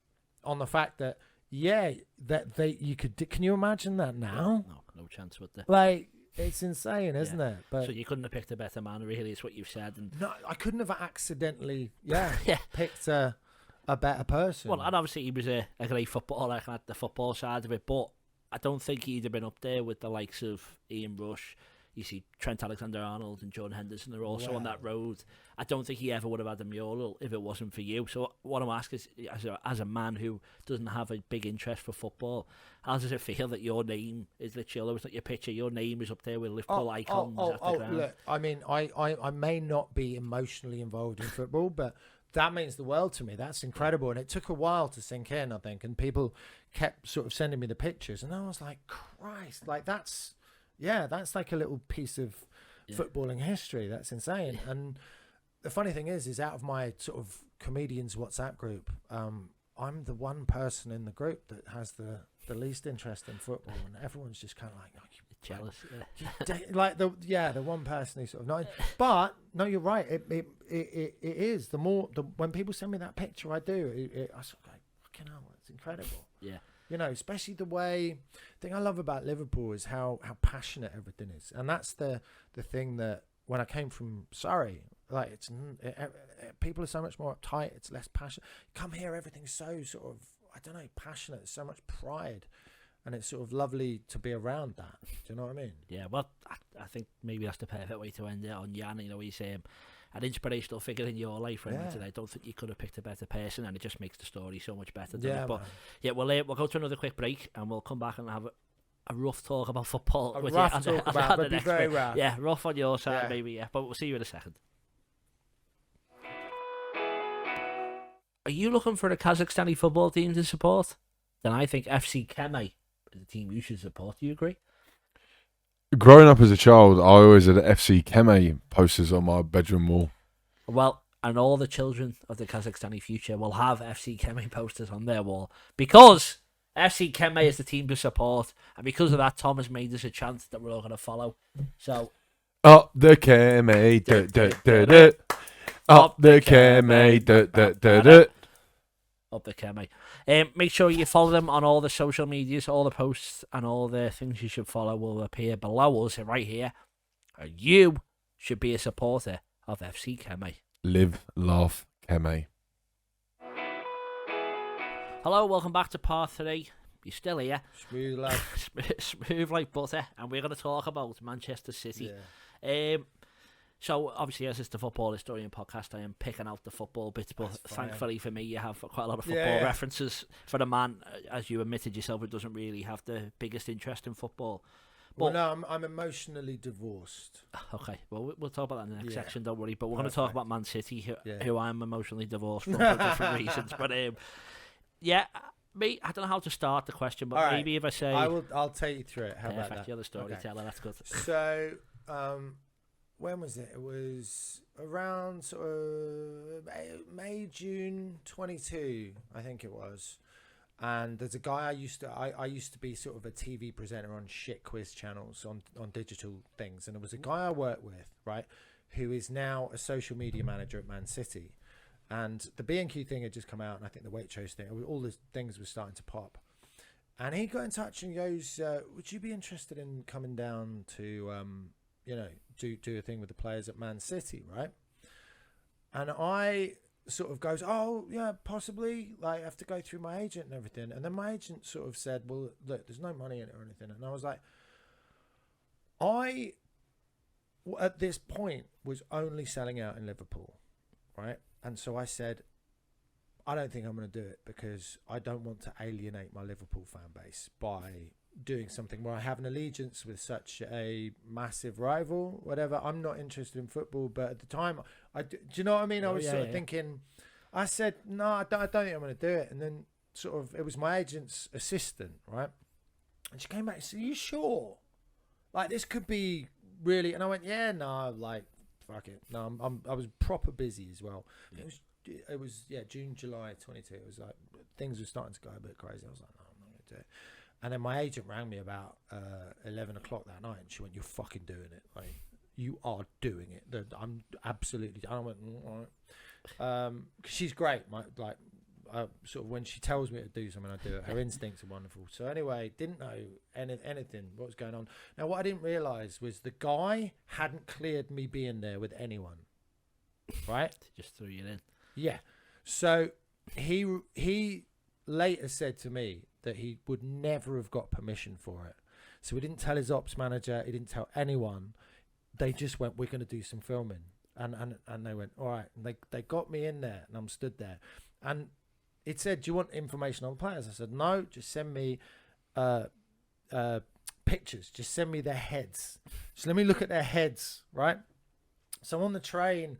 on the fact that, can you imagine that now? No chance with that. Like, it's insane, isn't it? But so you couldn't have picked a better man, really, is what you've said. And no, I couldn't have accidentally, picked a better person. Well, and obviously he was a great footballer at the football side of it, but I don't think he'd have been up there with the likes of Ian Rush. You see Trent Alexander-Arnold and John Henderson are also on that road. I don't think he ever would have had a mural if it wasn't for you. So what I'm asking is, as a man who doesn't have a big interest for football, how does it feel that your name is literally, although it's not your picture, your name is up there with Liverpool icons at the ground? Look, I mean, I may not be emotionally involved in football, but that means the world to me. That's incredible. And it took a while to sink in, I think. And people kept sort of sending me the pictures. And I was like, Christ, like that's like a little piece of footballing history. That's insane. And the funny thing is out of my sort of comedians WhatsApp group, I'm the one person in the group that has the least interest in football, and everyone's just kind of like, "Oh, you jealous." Like the one person who sort of not. But no, you're right. It is when people send me that picture, I do. I sort of go, "Fucking hell, it's incredible." Yeah. You know, especially the thing I love about Liverpool is how passionate everything is. And that's the thing that when I came from Surrey, like people are so much more uptight. It's less passionate. Come here, everything's so sort of, I don't know, passionate. There's so much pride. And it's sort of lovely to be around that. Do you know what I mean? Yeah, well, I think maybe that's the perfect way to end it on Jan. You know, he's an inspirational figure in your life, right? And I don't think you could have picked a better person, and it just makes the story so much better. But we'll go to another quick break, and we'll come back and have a rough talk about football. But be very rough. Yeah, rough on your side, maybe. Yeah, but we'll see you in a second. Are you looking for a Kazakhstani football team to support? Then I think FC Kemay is the team you should support. Do you agree? Growing up as a child, I always had FC Kemay posters on my bedroom wall. Well, and all the children of the Kazakhstani future will have FC Kemay posters on their wall because FC Kemay is the team to support, and because of that, Tom has made us a chant that we're all going to follow. So, up the Kemay, up the Kemay, up the Kemay. Make sure you follow them on all the social medias. All the posts and all the things you should follow will appear below us right here. And you should be a supporter of FC Kemay. Live, laugh, Kemay. Hello, welcome back to part 3. You're still here. Smooth like smooth like butter, and we're going to talk about Manchester City. Yeah. So obviously, as it's the Football Historian podcast, I am picking out the football bits, but thankfully for me, you have quite a lot of football references for the man, as you admitted yourself, who doesn't really have the biggest interest in football. But, well, no, I'm emotionally divorced. Okay, well, we'll talk about that in the next section, don't worry. But we're going to talk about Man City, who I'm emotionally divorced from for different reasons. But yeah, me, I don't know how to start the question, but maybe if I say... I'll take you through it. How about that? You're the storyteller, that's good. So, when was it? It was around sort of May, June 22, I think it was. And there's a guy I used to be sort of a TV presenter on shit quiz channels on digital things, and there was a guy I worked with, right, who is now a social media manager at Man City, and the B&Q thing had just come out, and I think the Waitrose thing, all the things were starting to pop, and he got in touch and goes, "Would you be interested in coming down to, do a thing with the players at Man City, right?" And I sort of goes, "Oh yeah, possibly, like I have to go through my agent and everything." And then my agent sort of said, "Well, look, there's no money in it or anything." And I was like, I at this point was only selling out in Liverpool, right? And so I said, I don't think I'm going to do it because I don't want to alienate my Liverpool fan base by doing something where I have an allegiance with such a massive rival, whatever. I'm not interested in football, but at the time, do you know what I mean? I was sort of thinking, I said, no, I don't think I'm going to do it. And then sort of, it was my agent's assistant, right? And she came back and said, "Are you sure? Like, this could be really..." And I went, "Yeah, no, like, fuck it. No, I was proper busy as well." Yeah. It was June, July 22. It was like, things were starting to go a bit crazy. I was like, no, I'm not going to do it. And then my agent rang me about 11 o'clock that night, and she went, "You're fucking doing it. Like, you are doing it." I'm absolutely... I went, "All right." Cause she's great. Sort of when she tells me to do something, I do it. Her instincts are wonderful. So anyway, didn't know anything, what was going on. Now, what I didn't realise was the guy hadn't cleared me being there with anyone. Right? Just threw you in. Yeah. So he later said to me that he would never have got permission for it. So he didn't tell his ops manager. He didn't tell anyone. They just went, "We're going to do some filming." And they went, "All right." And they got me in there, and I'm stood there. And it said, "Do you want information on the players?" I said, "No, just send me pictures. Just send me their heads. So let me look at their heads," right? So on the train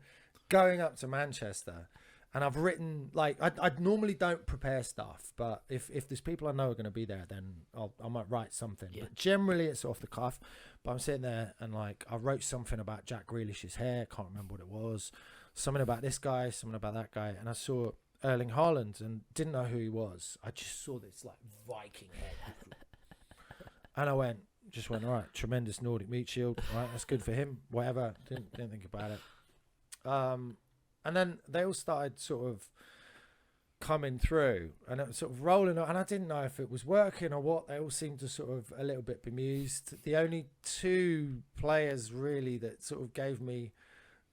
going up to Manchester, and I've written, like, I normally don't prepare stuff, but if there's people I know are going to be there, then I might write something. Yeah. But generally it's off the cuff. But I'm sitting there and, like, I wrote something about Jack Grealish's hair. Can't remember what it was. Something about this guy, something about that guy. And I saw Erling Haaland and didn't know who he was. I just saw this, like, Viking head. And I went, all right, tremendous Nordic meat shield. Right, that's good for him. Whatever. Didn't think about it. And then they all started sort of coming through, and it was sort of rolling on, and I didn't know if it was working or what. They all seemed to sort of a little bit bemused. The only two players really that sort of gave me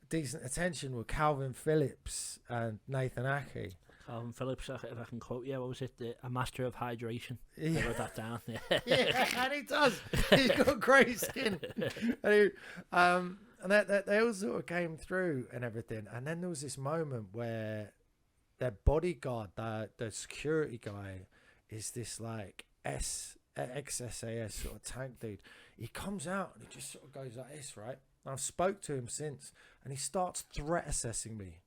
decent attention were Kalvin Phillips and Nathan Ake. Kalvin Phillips, if I can quote you, what was it? A master of hydration. Yeah. I wrote that down. Yeah, and he does. He's got great skin. And they all sort of came through and everything. And then there was this moment where their bodyguard, the security guy, is this like ex-SAS sort of tank dude. He comes out and he just sort of goes like this, right? And I've spoke to him since, and he starts threat assessing me.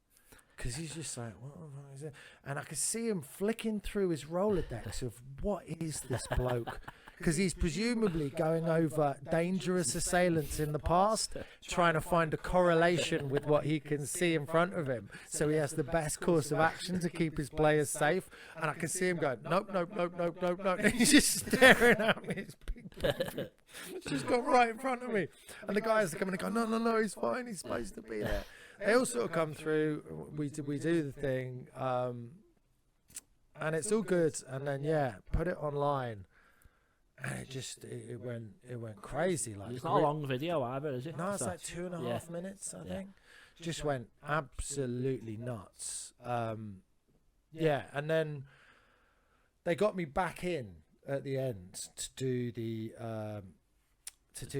Because he's just like, what is it? And I can see him flicking through his Rolodex of what is this bloke? Because he's presumably going over dangerous assailants in the past, trying to find a correlation with what he can see in front of him. So he has the best course of action to keep his players safe. And I can see him going, nope. And he's just staring at me. He's just got right in front of me. And the guys are coming and go, no, he's fine. He's supposed to be there. They all sort of come through. We do the thing. And it's all good. And then, put it online. And it went crazy. Like, it's not a long video either, is it? No, it's like 2.5 minutes, I think. Just went absolutely nuts. And then they got me back in at the end to do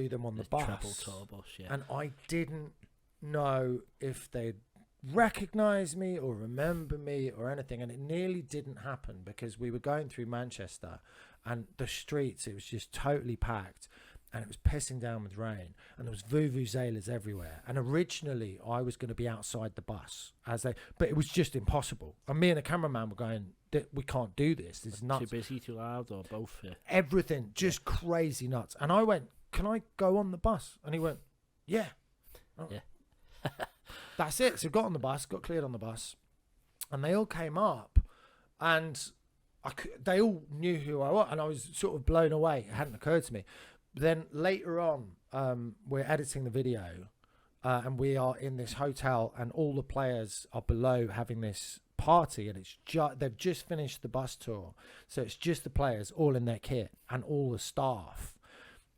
them on the bus. Treble tour bus, yeah. And I didn't know if they'd recognise me or remember me or anything, and it nearly didn't happen because we were going through Manchester and the streets, it was just totally packed and it was pissing down with rain and there was vuvuzelas everywhere, and originally I was going to be outside the bus but it was just impossible, and me and the cameraman were going, we can't do this is nuts. Too busy, too loud, or both? Yeah. Everything just crazy nuts. And I went, can I go on the bus? And he went, yeah. Yeah. That's it. So got on the bus, got cleared on the bus, and they all came up, and they all knew who I was, and I was sort of blown away. It hadn't occurred to me. Then later on, we're editing the video, and we are in this hotel, and all the players are below having this party, and they've just finished the bus tour, so it's just the players all in their kit and all the staff.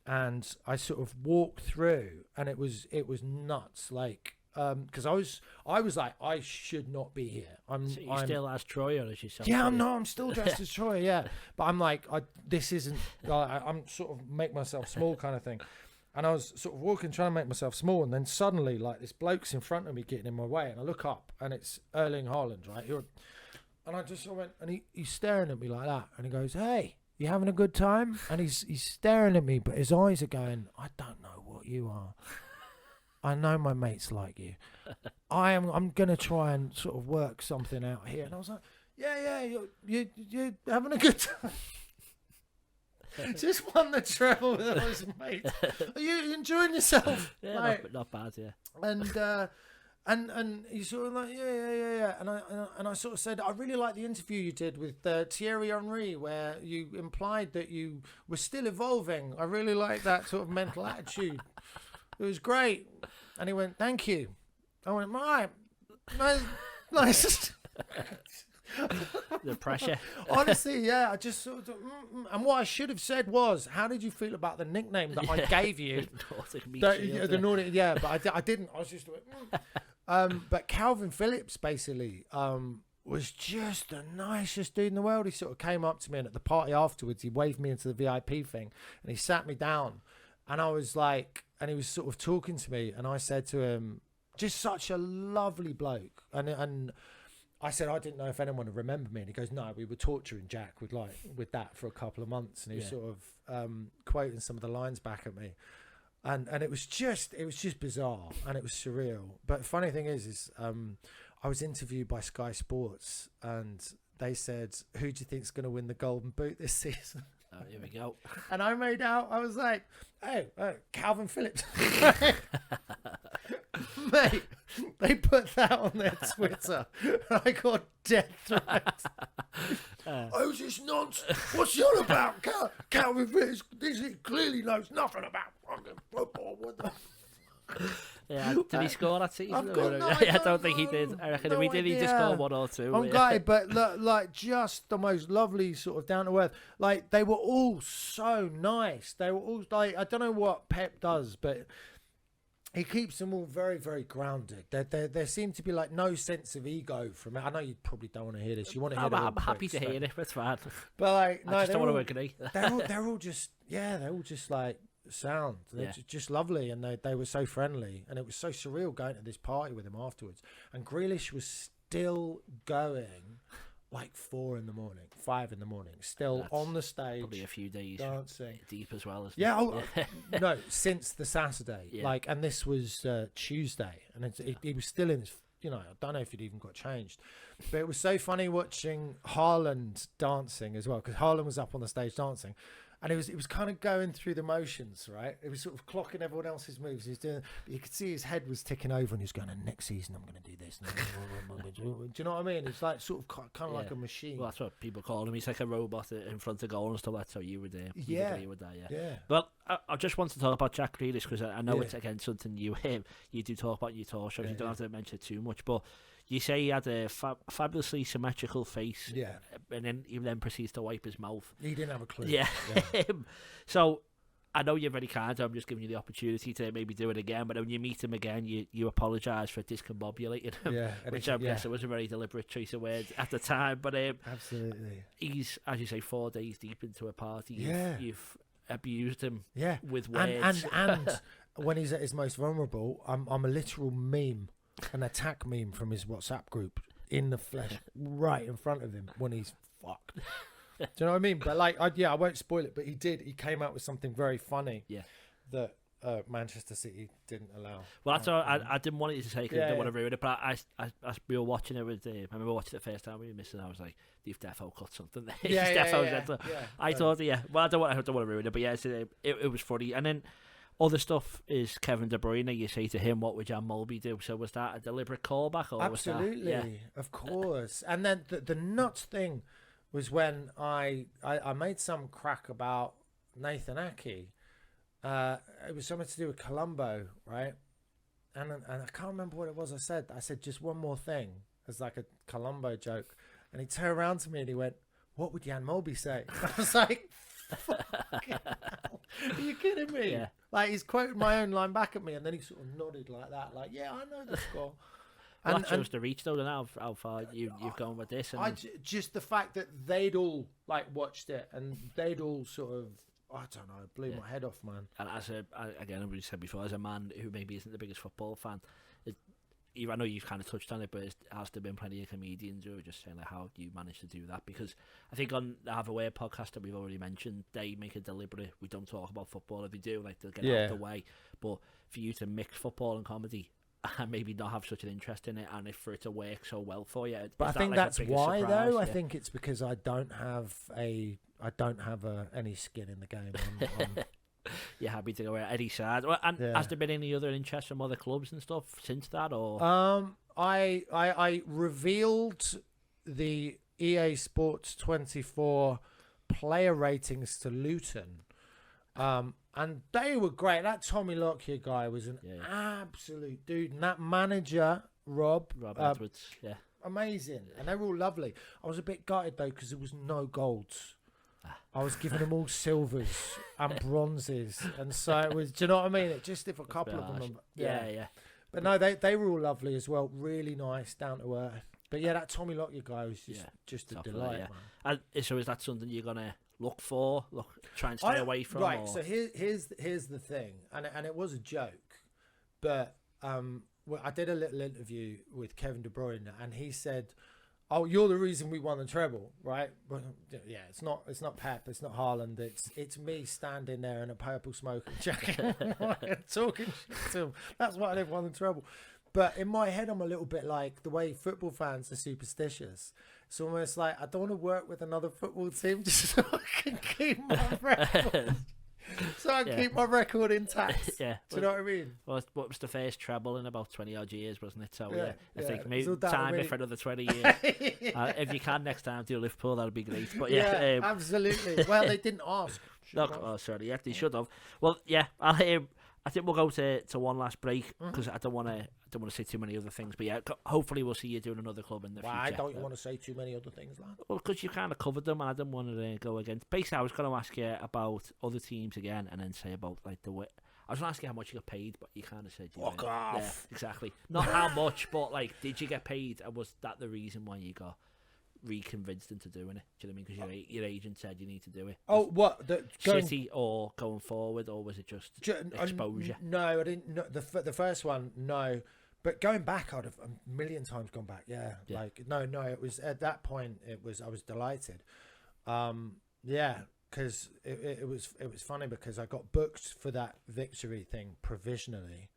And I sort of walked through, and it was nuts, like. Because I was like, I should not be here. I'm still as Troy, or as yourself? Yeah, I'm still dressed as Troy. Yeah, but I'm like, this isn't. I'm sort of make myself small kind of thing, and I was sort of walking, trying to make myself small, and then suddenly, like, this bloke's in front of me getting in my way, and I look up, and it's Erling Haaland, right? And I just went, and he's staring at me like that, and he goes, "Hey, you having a good time?" And he's staring at me, but his eyes are going, "I don't know what you are. I know my mates like you. I'm gonna try and sort of work something out here." And I was like, "Yeah, you're having a good time." Just won the treble with all his mates. Are you enjoying yourself? Yeah, like, not bad. Yeah. And he's sort of like, yeah. And I sort of said, I really like the interview you did with Thierry Henry, where you implied that you were still evolving. I really like that sort of mental attitude. It was great. And he went, thank you. I went, right. Nice. The pressure. Honestly, yeah. I just sort of, and what I should have said was, how did you feel about the nickname that I gave you? The Nordic, yeah, but I didn't. I was just but Kalvin Phillips basically was just the nicest dude in the world. He sort of came up to me, and at the party afterwards, he waved me into the VIP thing, and he sat me down, and I was like, and he was sort of talking to me, and I said to him, just such a lovely bloke, and I said, I didn't know if anyone would remember me, and he goes, no, we were torturing Jack with that for a couple of months, and he was sort of quoting some of the lines back at me, and it was just bizarre, and it was surreal. But the funny thing is I was interviewed by Sky Sports, and they said, who do you think's going to win the Golden Boot this season? Oh, here we go. And I made out, I was like, oh, Kalvin Phillips. Mate, they put that on their Twitter. I got death threats. Oh, is this nonsense? What's he on about? Kalvin Phillips, this clearly knows nothing about fucking football. What the... Yeah, did he score that season? I don't think he did. I reckon if he did, he just scored one or two. I'm gutted, but look, like, just the most lovely sort of down to earth. Like, they were all so nice. They were all like, I don't know what Pep does, but he keeps them all very, very grounded. There seemed to be like no sense of ego from it. I know you probably don't want to hear this. You want to hear it. I'm happy to hear it. That's fine. But like, no, I just don't want to work it. They're all just, they're all just like sound. They're just lovely, and they were so friendly, and it was so surreal going to this party with him afterwards. And Grealish was still going like 4 in the morning, 5 in the morning, still on the stage, probably a few days dancing deep as well. No, since the Saturday, like, and this was Tuesday, and he was still in his, I don't know if he'd even got changed, but it was so funny watching Haaland dancing as well, because Haaland was up on the stage dancing. And it was kind of going through the motions, right? It was sort of clocking everyone else's moves. He was doing, but you could see his head was ticking over, and he was going, next season I'm going to do this. Do you know what I mean? It's like sort of kind of like a machine. Well, that's what people call him. He's like a robot in front of goal and stuff. That's how you would you would that, yeah. Well, I just want to talk about Jack Grealish, because I know it's, again, something you do talk about in your talk shows. You don't have to mention it too much, but you say he had a fabulously symmetrical face, and then he proceeds to wipe his mouth. He didn't have a clue. Yeah. So I know you're very kind. I'm just giving you the opportunity to maybe do it again. But when you meet him again, you apologise for discombobulating him, which I guess it was a very deliberate choice of words at the time. But absolutely, he's, as you say, 4 days deep into a party. You've abused him with words. And when he's at his most vulnerable, I'm a literal meme, an attack meme from his WhatsApp group in the flesh, right in front of him when he's fucked. Do you know what I mean? But like, I won't spoil it, but he came out with something very funny. Yeah. That Manchester City didn't allow. Well, that's all. I didn't want it to say because I didn't want to ruin it. But we were watching it with. I remember watching it the first time we missed it. I was like, "You've defo cut something there." I thought, Well, I don't want to ruin it, but yeah, it was funny. And then other stuff is Kevin De Bruyne. You say to him, "What would Jan Molby do?" So was that a deliberate callback? Or absolutely, was that, of course. And then the nuts thing was when I made some crack about Nathan Ake. It was something to do with Colombo, right? And I can't remember what it was I said. I said just one more thing as like a Colombo joke. And he turned around to me and he went, "What would Jan Molby say?" I was like, fucking hell. Are you kidding me? Yeah. Like, he's quoted my own line back at me and then he sort of nodded like that. Like, yeah, I know the score. Well, that shows the reach, though, and how far you've gone with this. And just the fact that they'd all, like, watched it and they'd all sort of, I don't know, blew my head off, man. And again, we said before, as a man who maybe isn't the biggest football fan, I know you've kind of touched on it, but has there been plenty of comedians who are just saying, like, how do you manage to do that? Because I think on the Have Away podcast that we've already mentioned, they make a deliberate, we don't talk about football. If they do, like, they'll get out of the way. But for you to mix football and comedy and maybe not have such an interest in it, and for it to work so well for you, but I think that's why, surprise? Though. I think it's because I don't have any skin in the game. You're happy to go at any side. And has there been any other interest from other clubs and stuff since that? Or I revealed the EA Sports 24 player ratings to Luton, and they were great. That Tommy Lockyer guy was an absolute dude, and that manager Rob Edwards, amazing, and they were all lovely. I was a bit gutted though because there was no golds. I was giving them all silvers and bronzes, and so it was. Do you know what I mean? It just if a couple of them. Yeah. But no, they were all lovely as well. Really nice, down to earth. But yeah, that Tommy Lockyer guy was just a delight. Man. And so is that something you're gonna look for? Try and stay away from. Right. Or? So here's the thing, and it was a joke, but I did a little interview with Kevin De Bruyne, and he said, "Oh, you're the reason we won the treble, right?" But yeah, it's not Pep, it's not Haaland, it's me standing there in a purple smoking jacket talking shit to him. That's why they've won the treble. But in my head, I'm a little bit like the way football fans are superstitious. It's almost like I don't want to work with another football team just so I can keep my record. So I keep my record intact. Do you know what I mean? Well, what was the first treble in about 20 odd years, wasn't it? So I think maybe time it for another 20 years. If you can next time do Liverpool, that'd be great. But absolutely. Well, they didn't ask. Sorry, they should have. Well, I think we'll go to one last break because I don't want to say too many other things. But yeah, hopefully we'll see you doing another club in the future. Why don't you want to say too many other things, lad? Well, because you kind of covered them, and I didn't want to go against. Basically, I was going to ask you about other teams again, and then say about like the way. I was going to ask you how much you got paid, but you kind of said fuck off. Yeah, exactly. Not how much, but like, did you get paid? And was that the reason why you got re-convinced into doing it? Do you know what I mean? Because your agent said you need to do it. Oh, what? City or going forward, or was it just exposure? No, I didn't. No, the first one, no. But going back, I'd have a million times gone back. Yeah. Like no. It was at that point. I was delighted. Because it was funny because I got booked for that victory thing provisionally.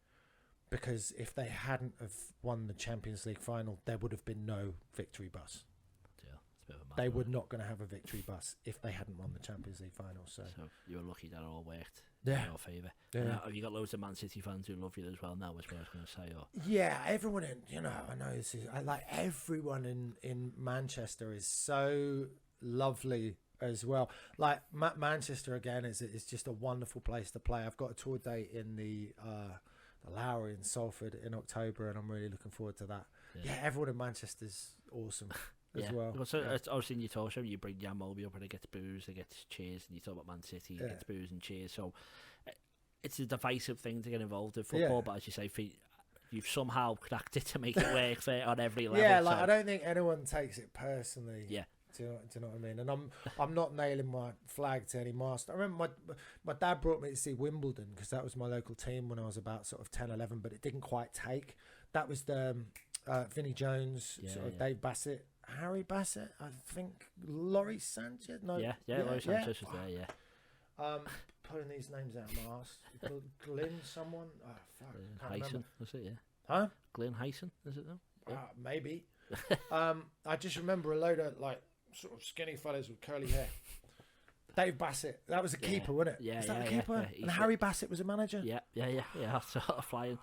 Because if they hadn't have won the Champions League final, there would have been no victory bus. They were not going to have a victory bus if they hadn't won the Champions League final. So you were lucky that it all worked in your favour. Yeah. Have you got loads of Man City fans who love you as well now, is what I was going to say? Or? Yeah, everyone I know this is, everyone in Manchester is so lovely as well. Like Manchester again is just a wonderful place to play. I've got a tour date in the Lowry in Salford in October, and I'm really looking forward to that. Yeah, everyone in Manchester's awesome. As well. It's obviously in your talk show, you bring Jan Molby up and it gets boos, it gets cheers, and you talk about Man City, it gets boos and cheers. So it's a divisive thing to get involved in football, but as you say, you've somehow cracked it to make it work on every level. Yeah, I don't think anyone takes it personally. Yeah. Do you know what I mean? And I'm not nailing my flag to any mast. I remember my dad brought me to see Wimbledon because that was my local team when I was about sort of 10, 11, but it didn't quite take. That was the Vinnie Jones, Dave Bassett, Harry Bassett, I think, Laurie Sanchez. No, Laurie Sanchez was there. Yeah. Pulling these names out of my ass. Glyn, someone. Oh fuck. Hyson, was it? Yeah. Huh? Glyn Hyson, is it though? Yeah. Maybe. I just remember a load of like sort of skinny fellas with curly hair. Dave Bassett, that was the keeper, wasn't it? Yeah, was that the keeper? Yeah. And Harry Bassett was a manager. Yeah. Sort of flying.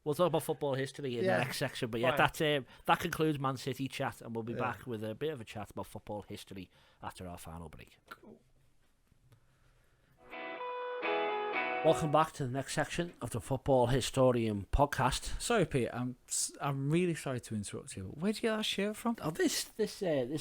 We'll talk about football history in the next section, but that concludes Man City chat, and we'll be back with a bit of a chat about football history after our final break. Cool. Welcome back to the next section of the Football Historian podcast. Sorry, Pete, I'm really sorry to interrupt you. Where'd you get that shirt from? Oh, this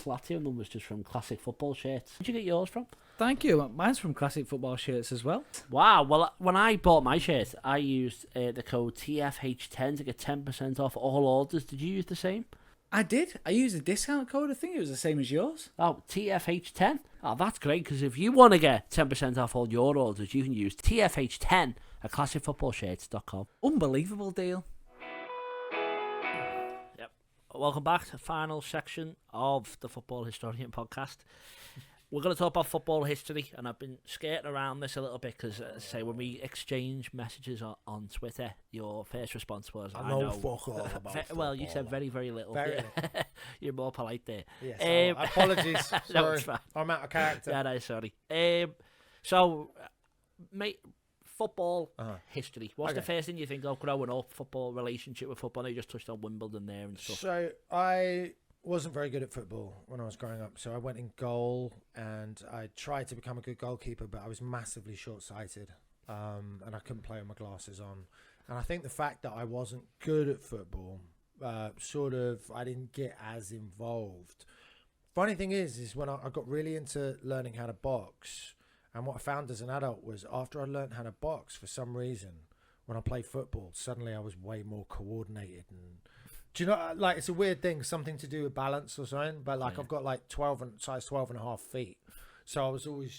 Latium one was just from Classic Football Shirts. Where'd you get yours from? Thank you. Mine's from Classic Football Shirts as well. Wow. Well, when I bought my shirt, I used the code TFH10 to get 10% off all orders. Did you use the same? I did. I used a discount code. I think it was the same as yours. Oh, TFH10. Oh, that's great, because if you want to get 10% off all your orders, you can use TFH10 at classicfootballshirts.com. Unbelievable deal. Yep. Welcome back to the final section of the Football Historian podcast. We're going to talk about football history, and I've been skirting around this a little bit because, say, when we exchange messages on Twitter, your first response was, I know fuck all about football. Well, you said very, very little. Very You're more polite there. Yes, apologies. Sorry. No, it's fine. I'm out of character. Yeah, no, sorry. So, mate, football history. What's the first thing you think of growing up, football, relationship with football? I know you just touched on Wimbledon there and stuff. So, I wasn't very good at football when I was growing up, so I went in goal and I tried to become a good goalkeeper, but I was massively short-sighted, and I couldn't play with my glasses on. And I think the fact that I wasn't good at football, I didn't get as involved. Funny thing is when I got really into learning how to box, and what I found as an adult was after I learned how to box, for some reason, when I played football, suddenly I was way more coordinated and. Do you know, like, it's a weird thing, something to do with balance or something, but like I've got like size 12 and a half feet. So I was always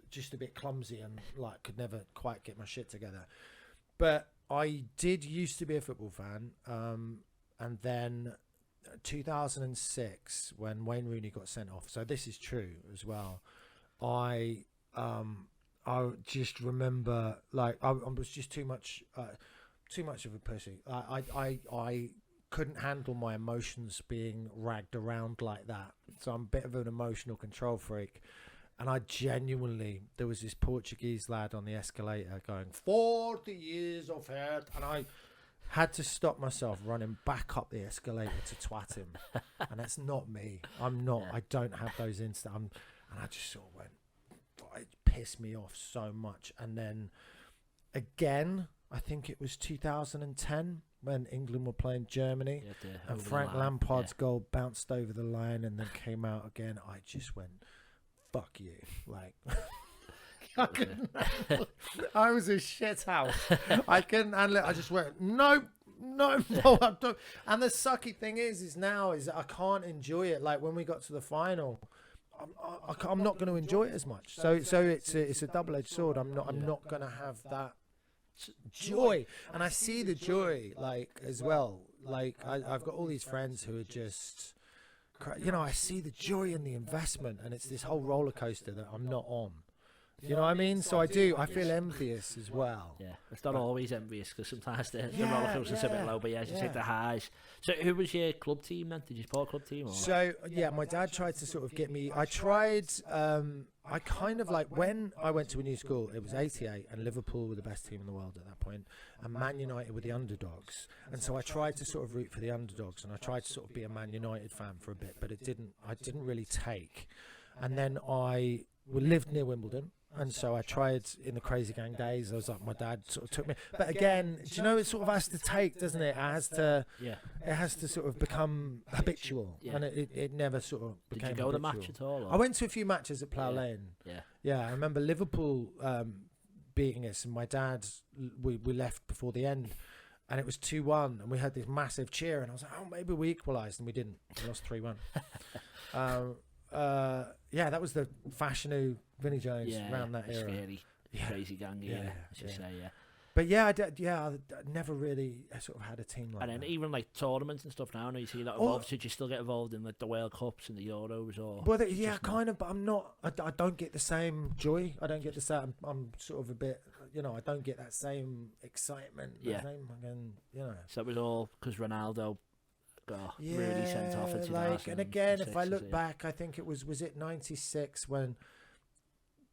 just a bit clumsy and like could never quite get my shit together. But I did used to be a football fan. And then 2006, when Wayne Rooney got sent off. So this is true as well. I just remember like I was just too much of a pussy. I couldn't handle my emotions being ragged around like that. So I'm a bit of an emotional control freak. And I genuinely, there was this Portuguese lad on the escalator going, 40 years of hurt. And I had to stop myself running back up the escalator to twat him. And that's not me. I'm not. I don't have those instincts. And I just sort of went, it pissed me off so much. And then again, I think it was 2010 when England were playing Germany, and Frank Lampard's goal bounced over the line and then came out again. I just went, fuck you. Like, I was a shit house. I couldn't handle it. I just went, no, I don't. And the sucky thing is now I can't enjoy it. Like when we got to the final, I'm not going to enjoy it as much. So it's a double-edged sword. I'm not going to have that joy, and I see the joy like as well. Like I've got all these friends who are just, I see the joy in the investment, and it's this whole roller coaster that I'm not on. You know what I mean? So I feel envious as well. Yeah, it's not always envious because sometimes the roller coaster's a bit low, but just hit the highs. So who was your club team then? Did you support a club team? Or? So my dad tried to sort of get me. I tried. I kind of like when I went to a new school. It was 88, and Liverpool were the best team in the world at that point, and Man United were the underdogs. And so I tried to sort of root for the underdogs, and I tried to sort of be a Man United fan for a bit, but I didn't really take. And then I lived near Wimbledon. And so I tried in the Crazy Gang days. I was like, my dad sort of took me. But again, do you know, it sort of has to take, doesn't it? It has to sort of become habitual. Yeah. And it never sort of became habitual. Did you go to match at all? Or? I went to a few matches at Plough Lane. Yeah, I remember Liverpool beating us, and my dad, we left before the end. and it was 2-1, and we had this massive cheer, and I was like, oh, maybe we equalised, and we didn't. We lost 3-1. Yeah, that was the Fashanu, Vinnie Jones around that era. Scary, crazy gang, I should say. But I never really sort of had a team like that. And then even like tournaments and stuff now, you see that involved. Did you still get involved in like the World Cups and the Euros, or? Well, kind of, but I'm not. I don't get the same joy. I don't get the same. I'm sort of a bit, I don't get that same excitement. So it was all because Ronaldo got really sent off at 2006. And again, if I look back, I think it was it 96 when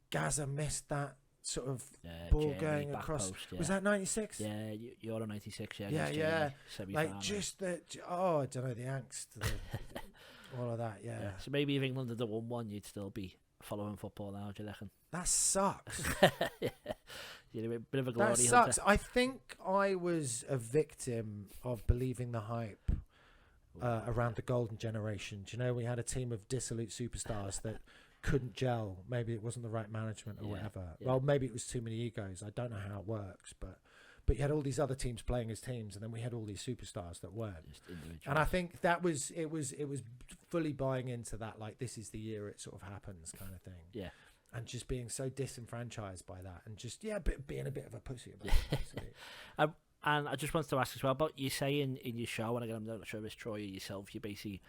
Gaza missed that sort of ball going across. Post, was that 96? Yeah, Euro 96. Yeah. Like just I don't know, the angst, all of that. Yeah. So maybe if England had won one, you'd still be following football now. Do you reckon? That sucks. You're a bit of a glory hunter. That sucks. I think I was a victim of believing the hype around the golden generation. Do you know, we had a team of dissolute superstars that couldn't gel. Maybe it wasn't the right management or whatever. Well, maybe it was too many egos. I don't know how it works, but you had all these other teams playing as teams, and then we had all these superstars that weren't. And I think that was it was fully buying into that, like, this is the year it sort of happens kind of thing. Yeah. And just being so disenfranchised by that, and just being a bit of a pussy about it. And I just wanted to ask as well about you saying in your show, and again, I'm not sure if it's Troy or yourself, you basically,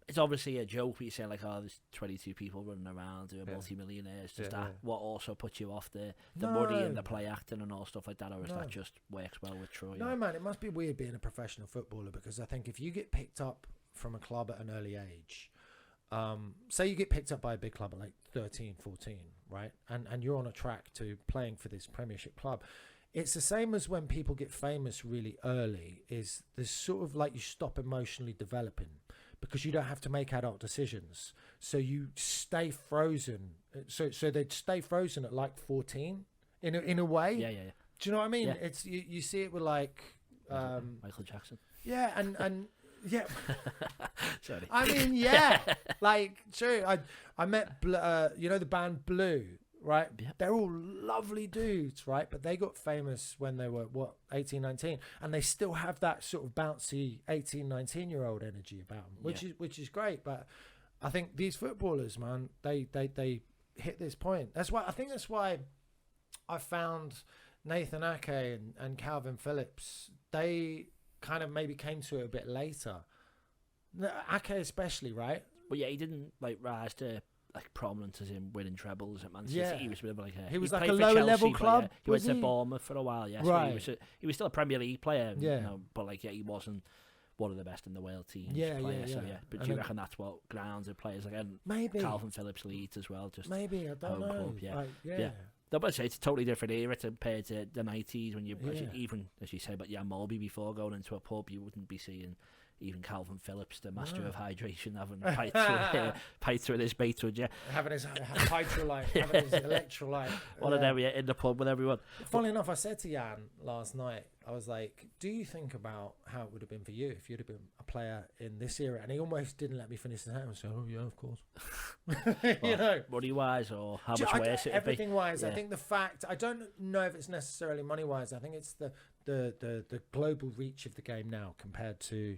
it's obviously a joke, but you say like, oh, there's 22 people running around who are multi-millionaires. Does that what also puts you off the money and the play acting and all stuff like that, or is that just works well with Troy? No, man, it must be weird being a professional footballer, because I think if you get picked up from a club at an early age, say you get picked up by a big club at like 13, 14, right? And you're on a track to playing for this Premiership club. It's the same as when people get famous really early, is there's sort of like you stop emotionally developing because you don't have to make adult decisions. So you stay frozen. So they'd stay frozen at like 14 in a way. Yeah. Do you know what I mean? Yeah. It's you see it with like Michael Jackson. Yeah, and yeah. Sorry. I mean, like true. I met the band Blue, right? Yeah. They're all lovely dudes, right? But they got famous when they were 18, 19, and they still have that sort of bouncy 18, 19-year-old energy about them, which is great. But I think these footballers, man, they hit this point. That's why I found Nathan Ake and Kalvin Phillips, they kind of maybe came to it a bit later. Ake especially, right? Well, yeah, he didn't like rise to like prominence as in winning trebles at Man City. Yeah. He was a bit of like he was like a lower level club. He went to Bournemouth for a while. Yeah, right. So he was still a Premier League player. Yeah, but like he wasn't one of the best in the world teams. Yeah. So yeah. But do you reckon that's what grounds players again? Maybe Kalvin Phillips leads as well. Just maybe I don't know. Club, yeah. No, but I'd say it's a totally different era compared to the 90s when even as you say about Jan Molby, before going into a pub, you wouldn't be seeing even Kalvin Phillips, the master of hydration, having pints with his mates, would you? Having his hydrolyte, having his electrolyte. One of them in the pub with everyone. Funnily enough, I said to Jan last night, I was like, do you think about how it would have been for you if you'd have been a player in this era? And he almost didn't let me finish the sentence. So, yeah, of course. Money-wise, or how much worse it would be? Everything-wise, I think the fact, I don't know if it's necessarily money-wise. I think it's the global reach of the game now compared to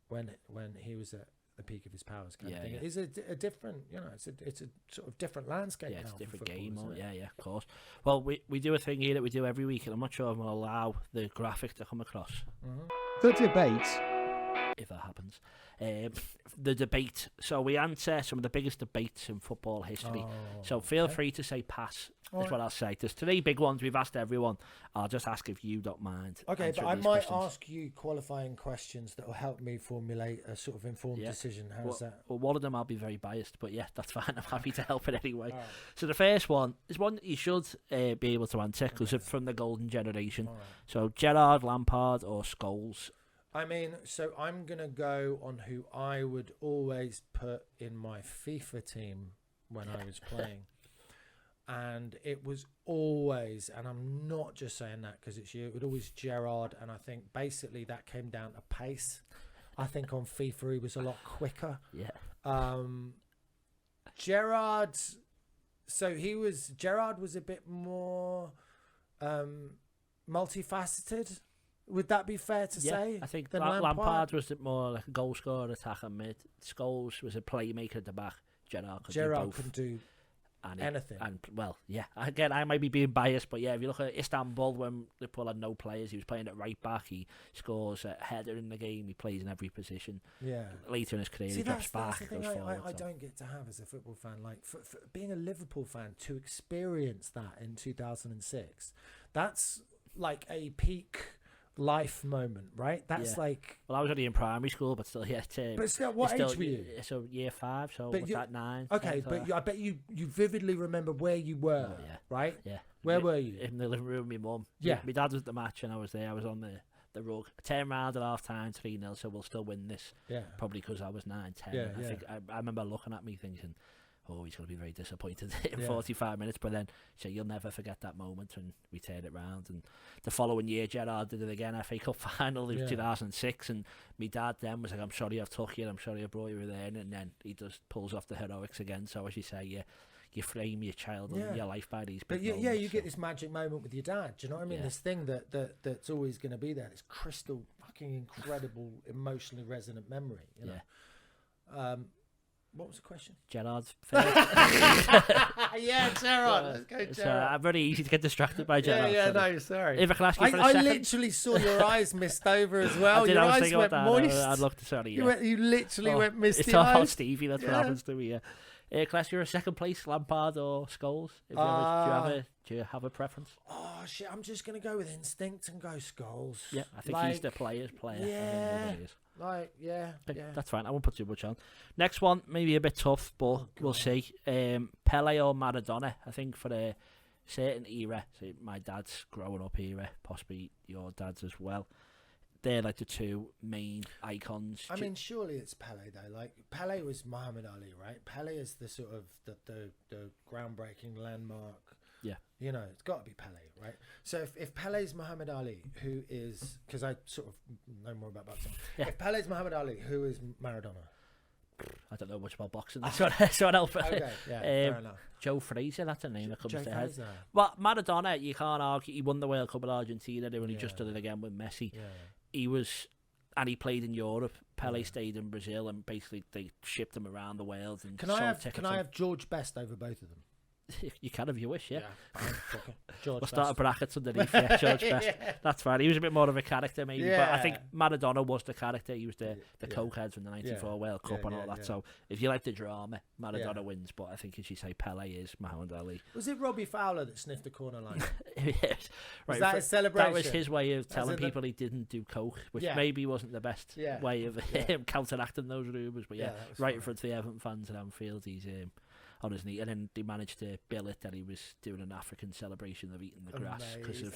when he was at the peak of his powers kind of thing. It is a different, it's a sort of different landscape. Yeah, it's now a different for game. football, Yeah, of course. Well, we do a thing here that we do every week, and I'm not sure if we'll allow the graphic to come across. The debate. If that happens. The debate. So we answer some of the biggest debates in football history. So feel free to say pass. That's what I'll say. There's 3 big ones we've asked everyone. I'll just ask if you don't mind. Okay, but I might ask you qualifying questions that will help me formulate a sort of informed decision. How's that? Well, one of them I'll be very biased, but yeah, that's fine. I'm happy to help it anyway. Right. So the first one is one that you should be able to answer because it's from the golden generation. Right. So Gerrard, Lampard or Scholes? I mean, so I'm going to go on who I would always put in my FIFA team when I was playing. And it was always, and I'm not just saying that because it's you, it was always Gerrard. And I think basically that came down to pace. I think on FIFA he was a lot quicker. Yeah. Gerrard was a bit more multifaceted. Would that be fair to say? I think than Lampard was more like a goal scorer, attacker, mid. Scholes was a playmaker at the back. Gerrard could do anything. And well, yeah. Again, I might be being biased, but yeah, if you look at Istanbul when Liverpool had no players, he was playing at right back. He scores a header in the game. He plays in every position. Yeah. Later in his career, he drops back. That's the thing I don't get to have as a football fan. Like for being a Liverpool fan, to experience that in 2006, that's like a peak life moment, right? That's like. Well, I was only in primary school, but still, yeah. But still, what age were you? So year 5. So what's that, 9? Okay, but I bet you vividly remember where you were, right? Yeah. Where were you? In the living room with my mum. Yeah. My dad was at the match, and I was there. I was on the rug. I turned round at half time, 3-0. So we'll still win this. Yeah. Probably because I was 9, 10. Yeah, I think I remember looking at me thinking, oh, he's going to be very disappointed in 45 minutes. But then, so you'll never forget that moment when we turned it round. And the following year, Gerrard did it again, FA Cup final in 2006. And my dad then was like, I'm sorry I've took you, I'm sorry I brought you there. And then he just pulls off the heroics again. So as you say, you frame your child and your life by these big moments. You get this magic moment with your dad. Do you know what I mean? This thing that's always going to be there. This crystal fucking incredible, emotionally resonant memory. You know? What was the question? Gerrard's Gerrard. Let's go, Gerrard. I'm very easy to get distracted by Gerrard. No, sorry. If I can ask you for a I second. literally saw your eyes mist over as well. Your eyes went moist. I'd love to sorry. You literally went misty. It's all Stevie. That's what happens to me. Yeah. Can I ask you a second place, Lampard or Scholes? Do you have a preference? Oh shit! I'm just gonna go with instinct and go Scholes. Yeah, I think he's the player's player. Yeah. That's fine. I won't put too much on. Next one, maybe a bit tough, but we'll see. Pele or Maradona? I think for a certain era, so my dad's growing up era, possibly your dad's as well. They're like the two main icons. I mean, surely it's Pele though. Like Pele was Muhammad Ali, right? Pele is the sort of the groundbreaking landmark. Yeah. You know, it's got to be Pele, right? So if Pele's Muhammad Ali, who is, because I sort of know more about boxing. Yeah. If Pele's Muhammad Ali, who is Maradona? I don't know much about boxing. That's what else. Okay, fair enough. Joe Frazier, that's a name that comes to head. Fraser. Well, Maradona, you can't argue. He won the World Cup with Argentina. They only just did it again with Messi. Yeah. He was, and he played in Europe. Pele stayed in Brazil, and basically they shipped him around the world. And can I have George Best over both of them? You can if you wish, yeah. George we'll start a brackets underneath, yeah, George Best. That's fine. He was a bit more of a character, maybe. But I think Maradona was the character. He was the cokehead from the 94 World Cup and all that. So if you like the drama, Maradona wins. But I think, as you say, Pele is Muhammad Ali. Was it Robbie Fowler that sniffed the corner line? Yes. Was that his celebration? That was his way of telling people he didn't do coke, which maybe wasn't the best way of counteracting those rumours. But right in front of the Everton fans at Anfield, he's on his knee, and then they managed to bill it that he was doing an African celebration of eating the grass because of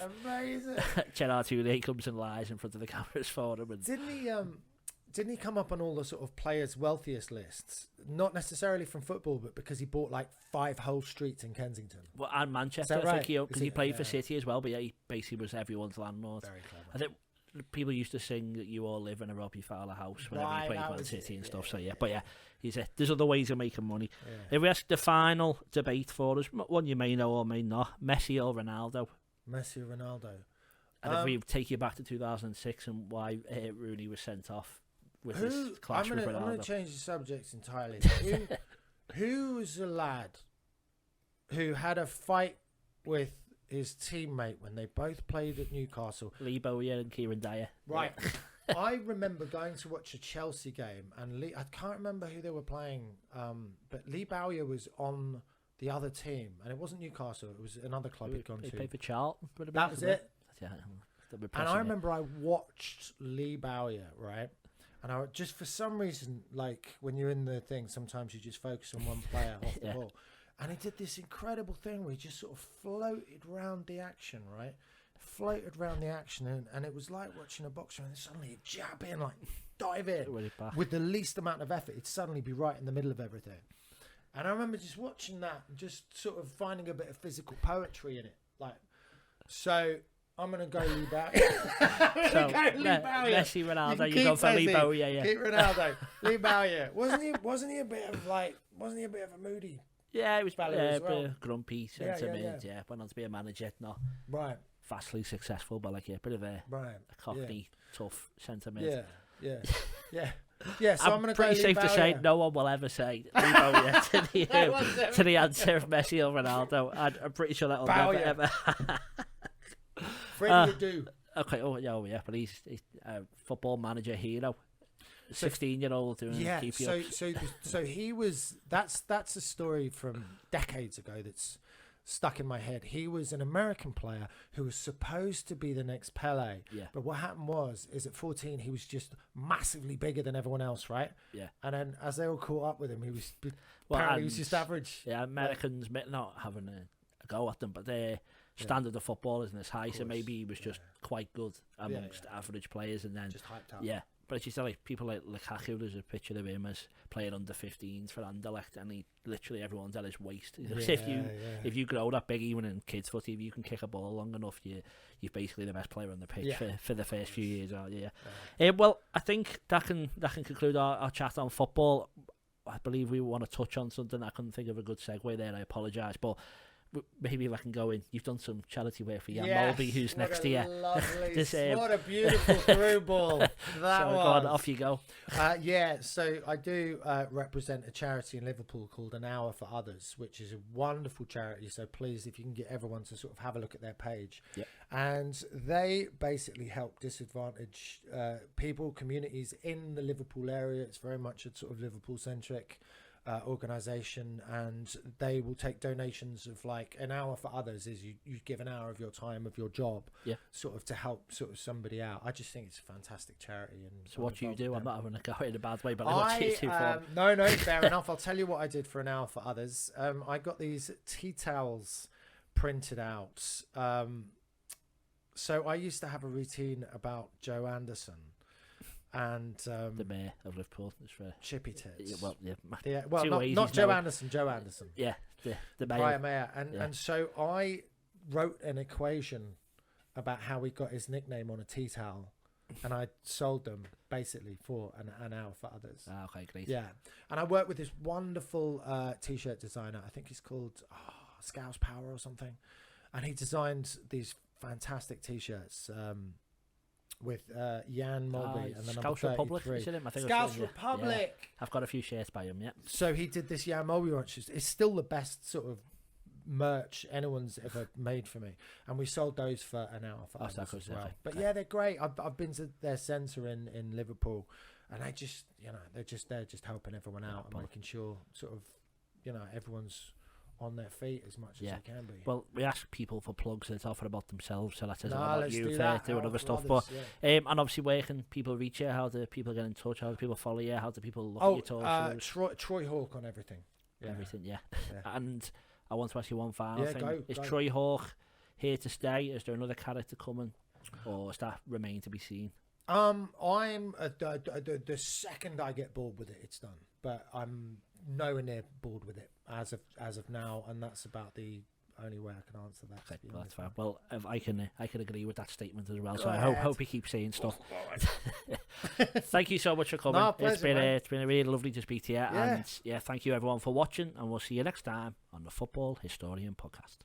Gerard Houllier comes and lies in front of the cameras for him. And didn't he come up on all the sort of players' wealthiest lists? Not necessarily from football, but because he bought like 5 whole streets in Kensington. Well, and Manchester, I think because he played for City as well. But he basically was everyone's landlord. Very clever. I think people used to sing that you all live in a Robbie Fowler house whenever he played Man City and stuff. So but there's other ways of making money. If we ask the final debate for us, one you may know or may not, Messi or Ronaldo? Messi or Ronaldo? And if we take you back to 2006 and why Rooney was sent off with this clash with Ronaldo. I'm going to change the subject entirely. Who's a lad who had a fight with his teammate when they both played at Newcastle? Lee Bowyer and Kieran Dyer. Right. I remember going to watch a Chelsea game, and I can't remember who they were playing, but Lee Bowyer was on the other team, and it wasn't Newcastle, it was another club he'd gone to. He played for Charlton. That was it. Yeah, and I remember I watched Lee Bowyer, right? And I just, for some reason, like when you're in the thing, sometimes you just focus on one player off the ball. And he did this incredible thing where he just sort of floated round the action, right? Floated round the action, and it was like watching a boxer, and suddenly he'd jab in, like dive in with the least amount of effort. He'd suddenly be right in the middle of everything. And I remember just watching that, and just sort of finding a bit of physical poetry in it. Like, so I'm going to go Lee Bowyer. Messi, Ronaldo, you go for Lee Bowyer, yeah. Keep Ronaldo. Lee Bowyer. Wasn't he a bit of a moody? Yeah, it was as well. grumpy, centre mid, went on to be a manager, no. Right. vastly successful, but like a bit of a cockney, tough centre mid. Yeah. So I'm pretty safe to say no one will ever say Lee Bowyer to the answer of Messi or Ronaldo. I'm pretty sure that'll never ever. Freddie do. Okay. Yeah. But he's a football manager hero. 16-year-old doing keep so he was. That's a story from decades ago that's stuck in my head. He was an American player who was supposed to be the next Pele. Yeah. But what happened is at 14 he was just massively bigger than everyone else, right? Yeah. And then as they all caught up with him, he was apparently he was just average. Yeah, Americans not having a go at them, but their standard of football isn't as high, so maybe he was just quite good amongst average players, and then just hyped up. Yeah. But it's just like people like Lukaku, there's a picture of him as playing under 15s for Anderlecht, and he literally everyone's at his waist. If you grow that big, even in kids' footy, if you can kick a ball long enough, you're basically the best player on the pitch for the first few years. Well, I think that can conclude our chat on football. I believe we want to touch on something. I couldn't think of a good segue there. I apologise, but maybe if I can go in, you've done some charity work for Jan Molby, who's next to you. What a beautiful through ball that was. Go on, off you go. So I do represent a charity in Liverpool called An Hour for Others, which is a wonderful charity. So please, if you can get everyone to sort of have a look at their page. Yep. And they basically help disadvantaged people, communities in the Liverpool area. It's very much a sort of Liverpool-centric organisation, and they will take donations of like An Hour for Others is you give an hour of your time of your job sort of to help sort of somebody out. I just think it's a fantastic charity. And so what do you do? I'm not having a go in a bad way, but what do you do for no, fair enough. I'll tell you what I did for An Hour for Others. I got these tea towels printed out. So I used to have a routine about Joe Anderson and the mayor of Liverpool, Chippy Tits. Not Joe Anderson. Joe Anderson. Yeah, the mayor. Prior mayor, and so I wrote an equation about how he got his nickname on a tea towel, and I sold them basically for an hour for others. Okay, great. Yeah, and I worked with this wonderful t-shirt designer. I think he's called Scouse Power or something, and he designed these fantastic t-shirts. With Jan Molby and the number 33. Republic, is it him? I think Scouse Republic. Yeah. I've got a few shirts by him. Yeah. So he did this Jan Molby lunch. It's still the best sort of merch anyone's ever made for me, and we sold those for an hour for us as well. But yeah, they're great. I've been to their centre in Liverpool, and they just they're just helping everyone out and making sure sort of everyone's on their feet as much as they can be. Well, we ask people for plugs that offer about themselves, so that says about you doing other stuff. But and obviously, where can people reach you? How do people get in touch? How do people follow you? How do people look at your talks? Troy Hawke on everything. Yeah. Everything, yeah. And I want to ask you one final thing. Is Troy Hawke here to stay? Is there another character coming, or does that remain to be seen? I'm the second I get bored with it, it's done. But I'm nowhere near bored with it as of now, and that's about the only way I can answer that. Okay, well, that's fine. Well, I can agree with that statement as well. So I hope he keeps saying stuff. Thank you so much for coming. No, pleasure, it's been really lovely to speak to you. And thank you everyone for watching, and we'll see you next time on the Football Historian Podcast.